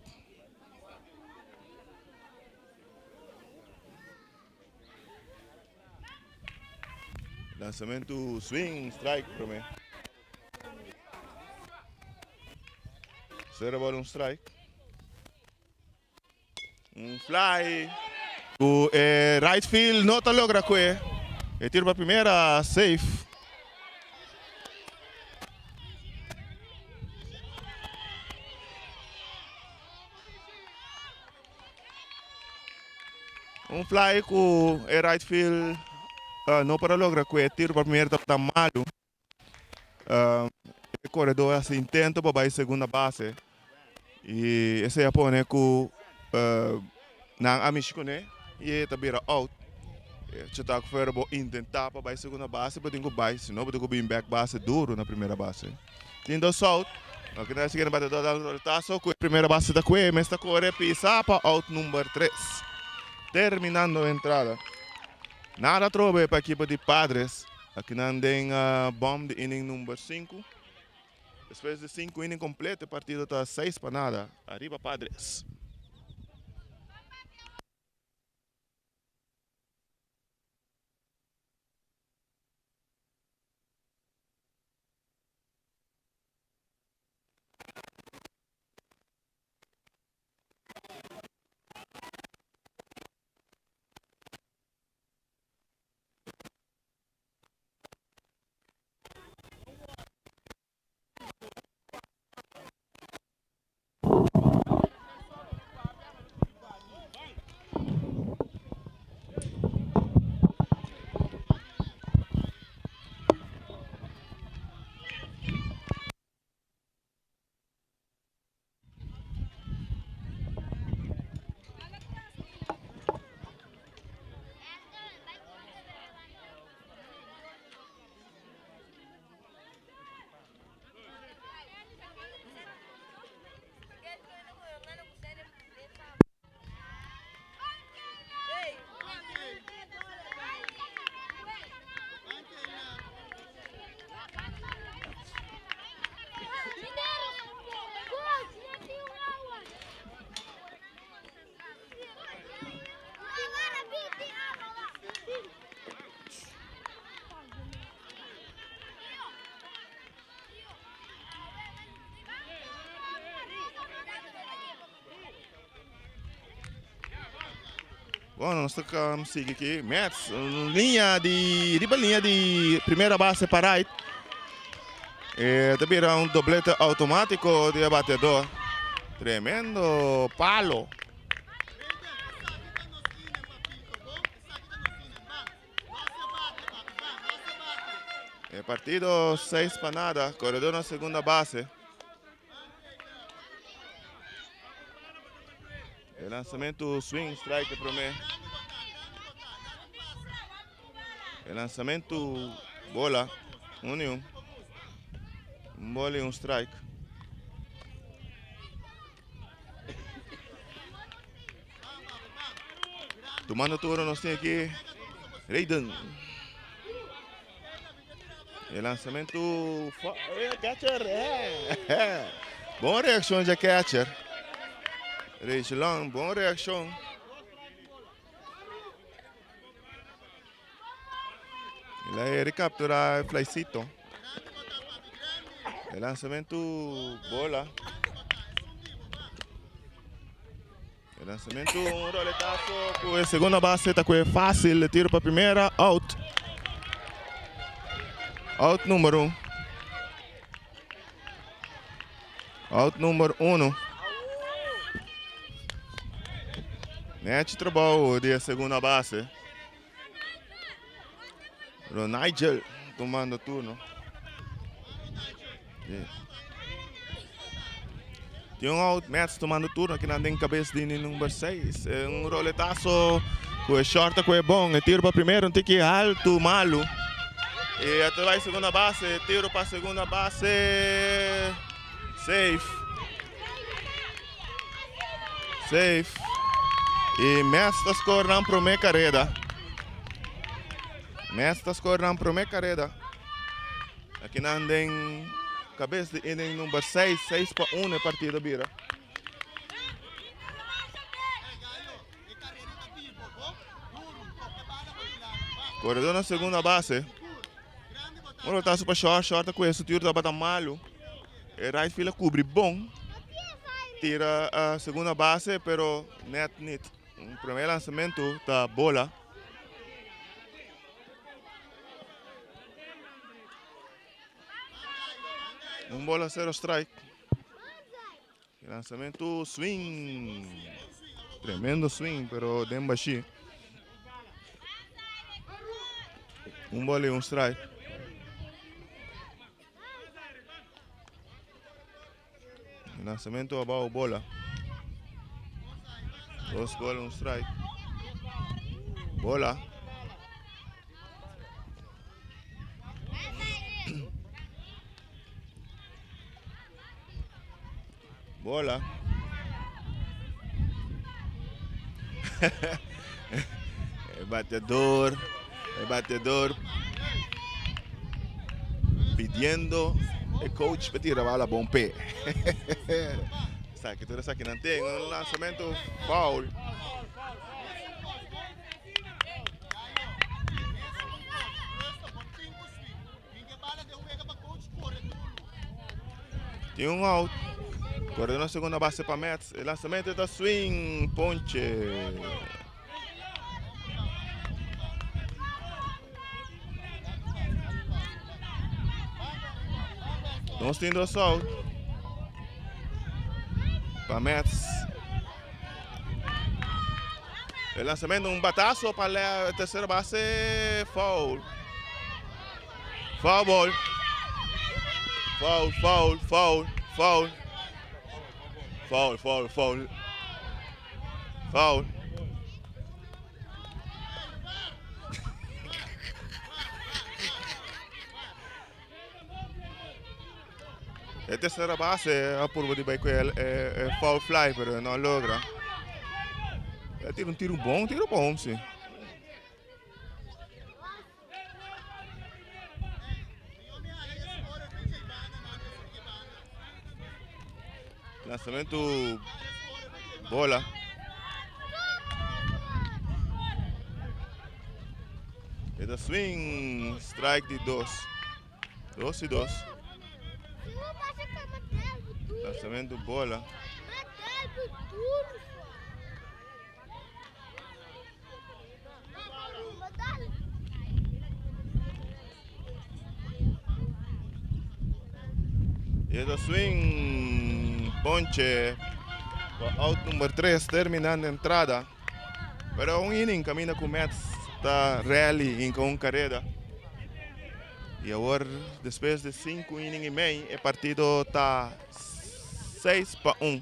Lançamento swing, strike para mim. Será bola strike. Fly. O right field não está logra com ele. Tiro para a primeira, safe. Fly com right field não para logra com ele. Tiro para a primeira está malo. O corredor assim tenta para a segunda base. E esse é põe com na amishkone e tabira out. Chata que foi tentar para a segunda base, para dingo base, senão para dingo bem back base duro na primeira base. Tindo solto, aqui na segunda batedor da taça com a primeira base da Cue, mas está corre pisa para out número 3. Terminando a entrada. Nada trobe para a equipe de Padres. Aqui não tem bomb de inning número 5. Depois de 5 innings completos, o partido está 6 para nada. Arriba Padres. Bom, nós estamos aqui, Mets, linha de primeira base para right. Também era doblete automático de batedor. Tremendo palo. Partido 6 para nada, corredor na segunda base. O lançamento swing strike para mim. O lançamento bola 1-1. Bola e strike. Tomando turno nós temos aqui Raiden. O lançamento catcher. Boa reação de catcher. Reichelon, boa reação. Ele recaptura o flycito. O lançamento bola. O lançamento roletaço com a segunda base, está com fácil, tiro para a primeira, out. Out número 1. Out número 1. Net trabalho de segunda base. O Nigel tomando turno. Tem out, Mets tomando turno aqui na cabeça de número 6. Roletaço com o short, com o bom. Tiro para primeiro, um tique alto, malo. E até vai segunda base, tiro para segunda base. Safe. Safe. E Mets está scorando para minha carreira. Mets está scorando para minha carreira. Aqui na andem cabeça de inning número 6, 6-1 na partida bira. Corredor na segunda base. Ora tá super short com esse tiro tá batendo malo. E right field cobre bom. Tira a segunda base, pero net. O primeiro lançamento tá bola. Bola 0 strike. Lançamento swing. Tremendo swing, pero dembaixi. Bola e strike. Lançamento abaixo bola. 2 bolas, strike. Bola. Bola. Batedor. Pidiendo el coach para tirar a bola bom pé. Sabe que tudo isso aqui não tem um lançamento foul. Tem um out. Corredor na segunda base para Mets. O lançamento da swing. Ponche. Nós temos 2 out. Para Mets. O lançamento batazo para a terceira base. Foul. Foul ball. Foul. A terceira base a curva de Baico é foul fly, pero não logra. Ele tira um tiro bom, sim. Lançamento bola. E da swing, strike de 2. 2-2. Lançamento bola. E da swing, ponche. Out número 3, terminando a entrada. Pero um inning camina com o Mets, está rally com carreira. E agora, depois de 5 innings e meio, o partido está 6-1.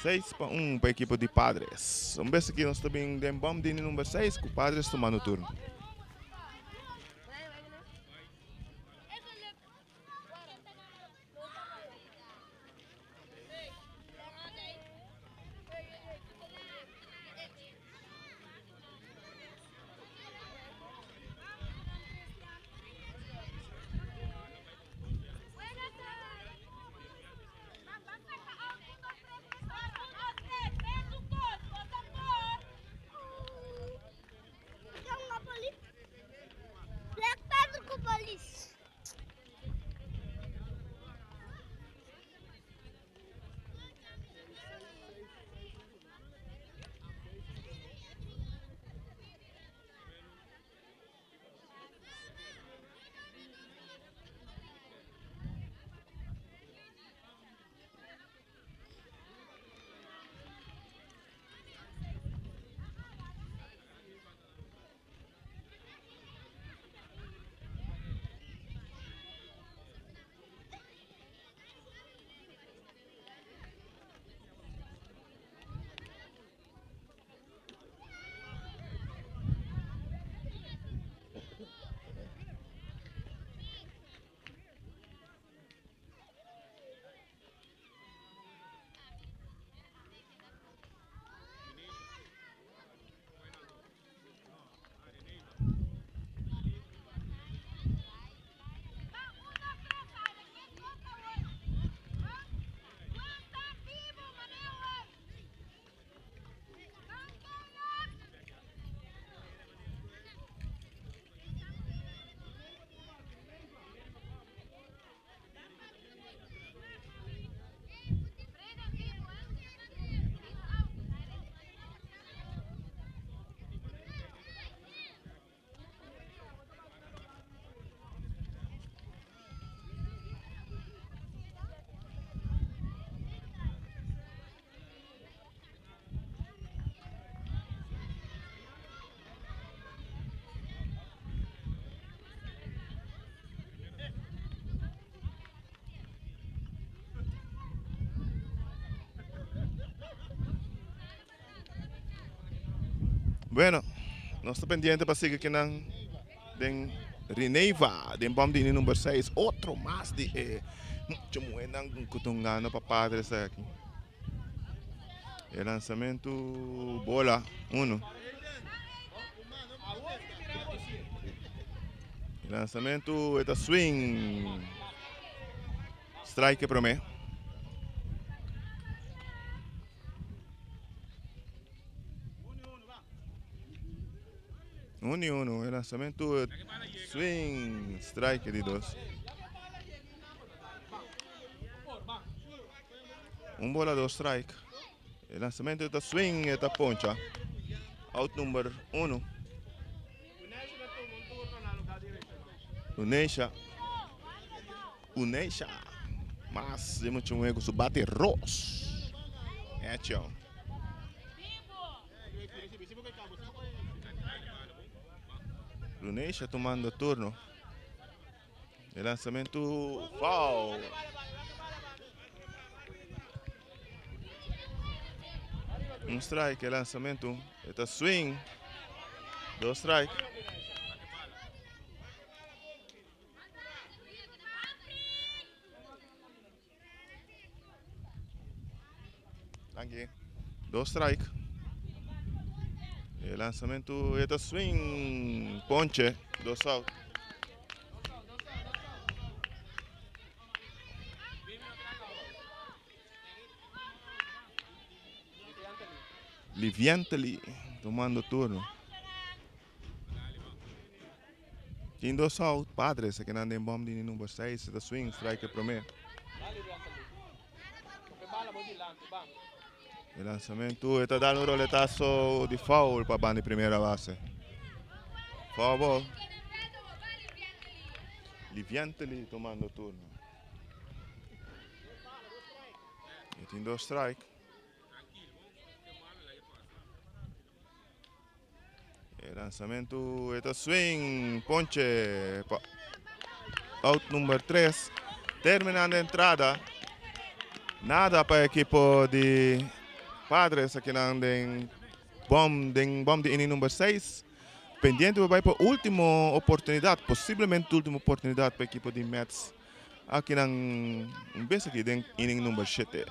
6-1 para a equipe de Padres. Vamos ver se aqui nós também temos de número 6, com o Padres tomando o turno. Bueno, nós estamos pendientes para seguir aqui na Reneiva, den bom de número 6, outro mais de muito bueno kutungano para padres aqui. El lançamento bola 1. El lançamento é swing. Strike para mim. 1-1, el lançamento swing, strike de 2. Bola 2 strike. El lançamento é swing, é poncha. Out número 1. Unesha. Mas temos um erro, su bate Ross. É tchau. Lunesha tomando turno. El lançamento foul. Strike, el lançamento. Está swing. 2 strike. Aqui. 2 strike. El lançamento está swing. Ponche. 2 out. Liviantely tomando turno. Tem 2 out. Padres que não tem bom de número 6. Está swing. Strike primeiro. El lançamento está dando um roletaço de foul para a banda de primeira base. Foul ball. Liviantely tomando turno. E tem 2 strike. El lançamento está swing. Ponche. Out número 3. Terminando a entrada. Nada para a equipe de Padres aqui na bom de inning número 6. Pendiente vai para a última oportunidade, possivelmente a última oportunidade para a equipe de Mets. Aqui na vez aqui em inning número 7.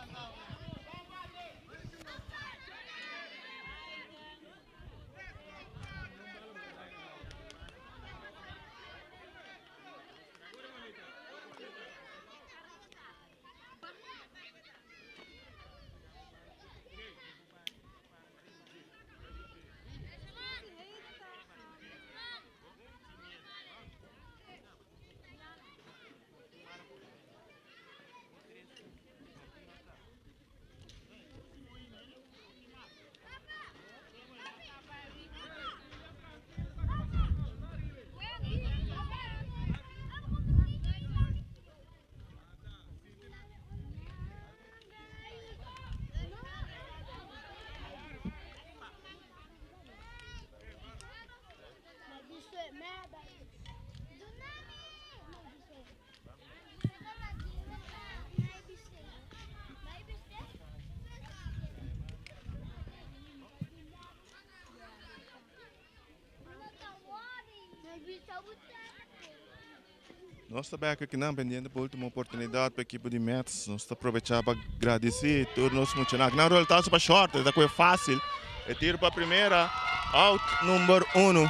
Nós estamos aqui na pendiente para a última oportunidade para a equipe de Mets. Nós estamos aproveitando para agradecer todos os funcionários. Na realidade, para short, é coisa fácil. É tiro para a primeira, out número 1.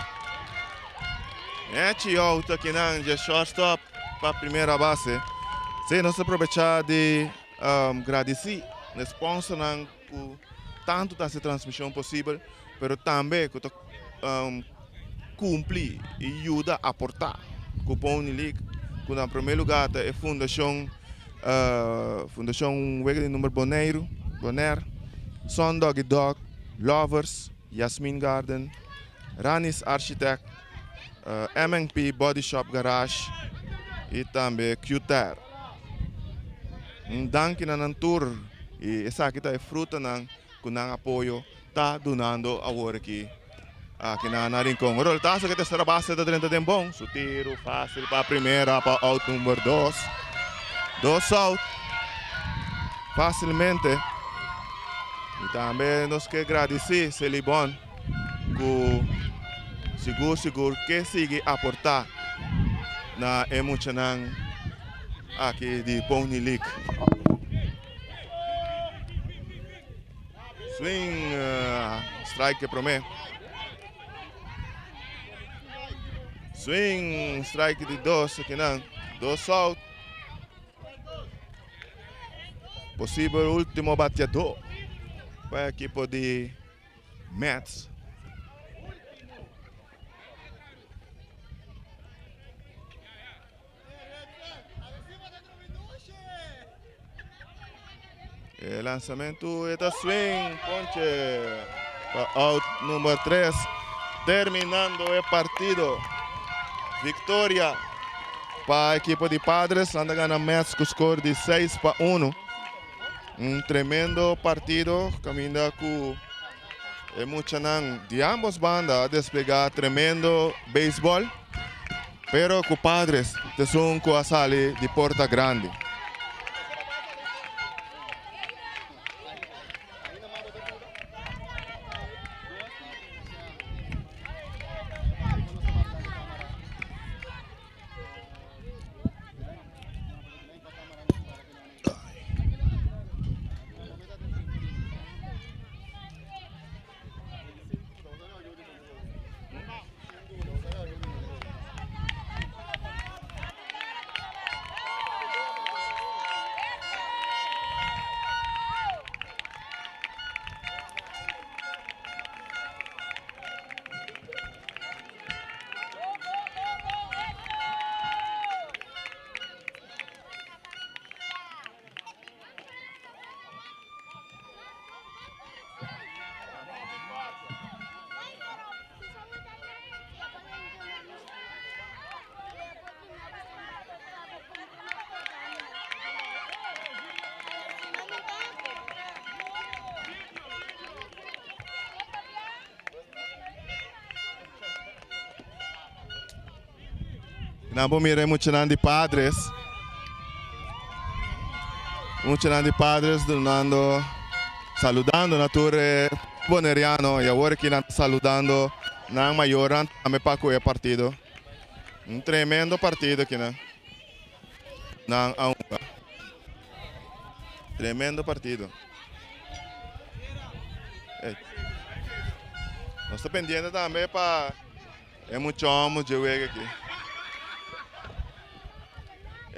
É out aqui na shortstop para a primeira base. Se nós aproveitamos de agradecer o sponsor por tanto dessa transmissão possível, mas também cumprir e ajudar a aportar. Cupom League. Em primeiro lugar, é a Fundação Wega de Número Bonaire, Son Dog Dog, Lovers, Yasmin Garden, Ranis Architect, MNP Body Shop Garage e também Qter. Danke na tour e essa aqui é fruta com apoio está donando agora aqui. Aqui na Rincón. O resultado que terceira base da 30 de bom. Su tiro fácil para a primeira, para out número 2. 2 out. Facilmente. E também nós queremos agradecer Celibon ku seguro que sigue aportar na emocionang aqui de Pony League. Swing, strike para mim. Swing, strike de 2 aqui não. 2 out. Possível último bateador para a equipe de Mets. El lanzamento está swing, ponche para out número 3, terminando el partido. Victoria para a equipe de Padres, anda ganando Mets com score de 6-1. Tremendo partido, caminha com emocionante de ambas bandas a despegar tremendo béisbol, pero com Padres te son com a sala de Porta Grande. Nabo mire mucho de Padres. Mucho de Padres donando, saludando na torre boneriano e agora que saludando na maior também para o partido. Tremendo partido aqui, né? Na Aunga. Tremendo partido. Nós estamos pendendo também para muito homem de jogar aqui.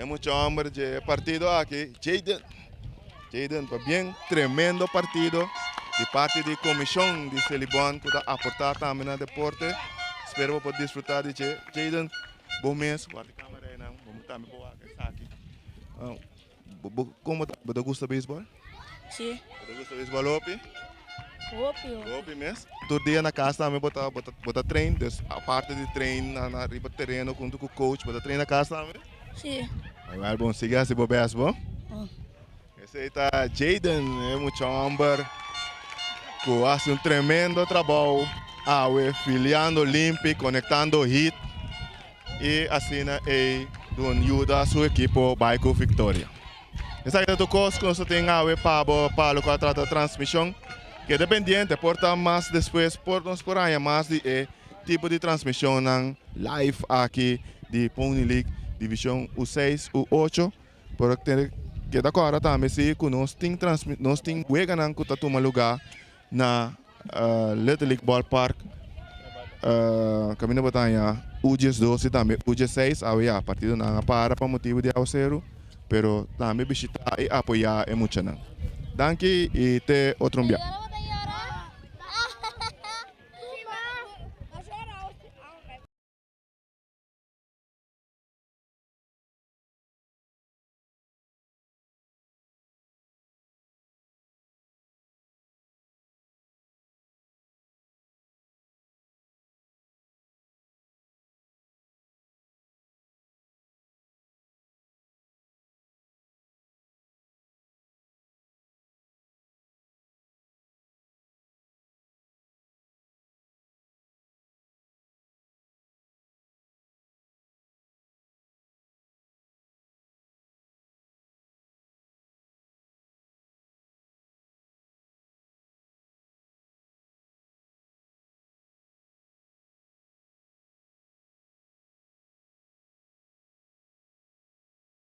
Mucho hombre de partido aquí. Jaden, bien tremendo partido de parte de comisión de Celibón que está aportar también al deporte. Espero poder disfrutar de Jaden. Bom mês, guarda a câmera aí não. Vamos também boa aqui. Como você gosta de beisebol? Sim. Você gosta de beisebol opi? Opi. Opi mesmo. Todo dia na casa também bota treino, a parte de treino na riba terreno junto com o coach, bota treino na casa também. Sim. Agora bom, siga assim, bobés, bom? Esse aí tá Jaden, é muito homem, que faz tremendo trabalho, filiando limpo, conectando hit, e assim é ajuda a sua equipe para a vitória. Essa aí é a coisa que nós temos para o contrato de transmissão, que é dependente, porta mais depois, por nós por aí, mais de tipo de transmissão live aqui de Pony League. Divisão U6, U8, porque que agora também se nós temos jogando que está lugar na Little League Ballpark, caminho batalha U12 também, U16, a partido não para motivo de auxílio, pero também visitar e apoiar é muito não. Danke e até outro dia.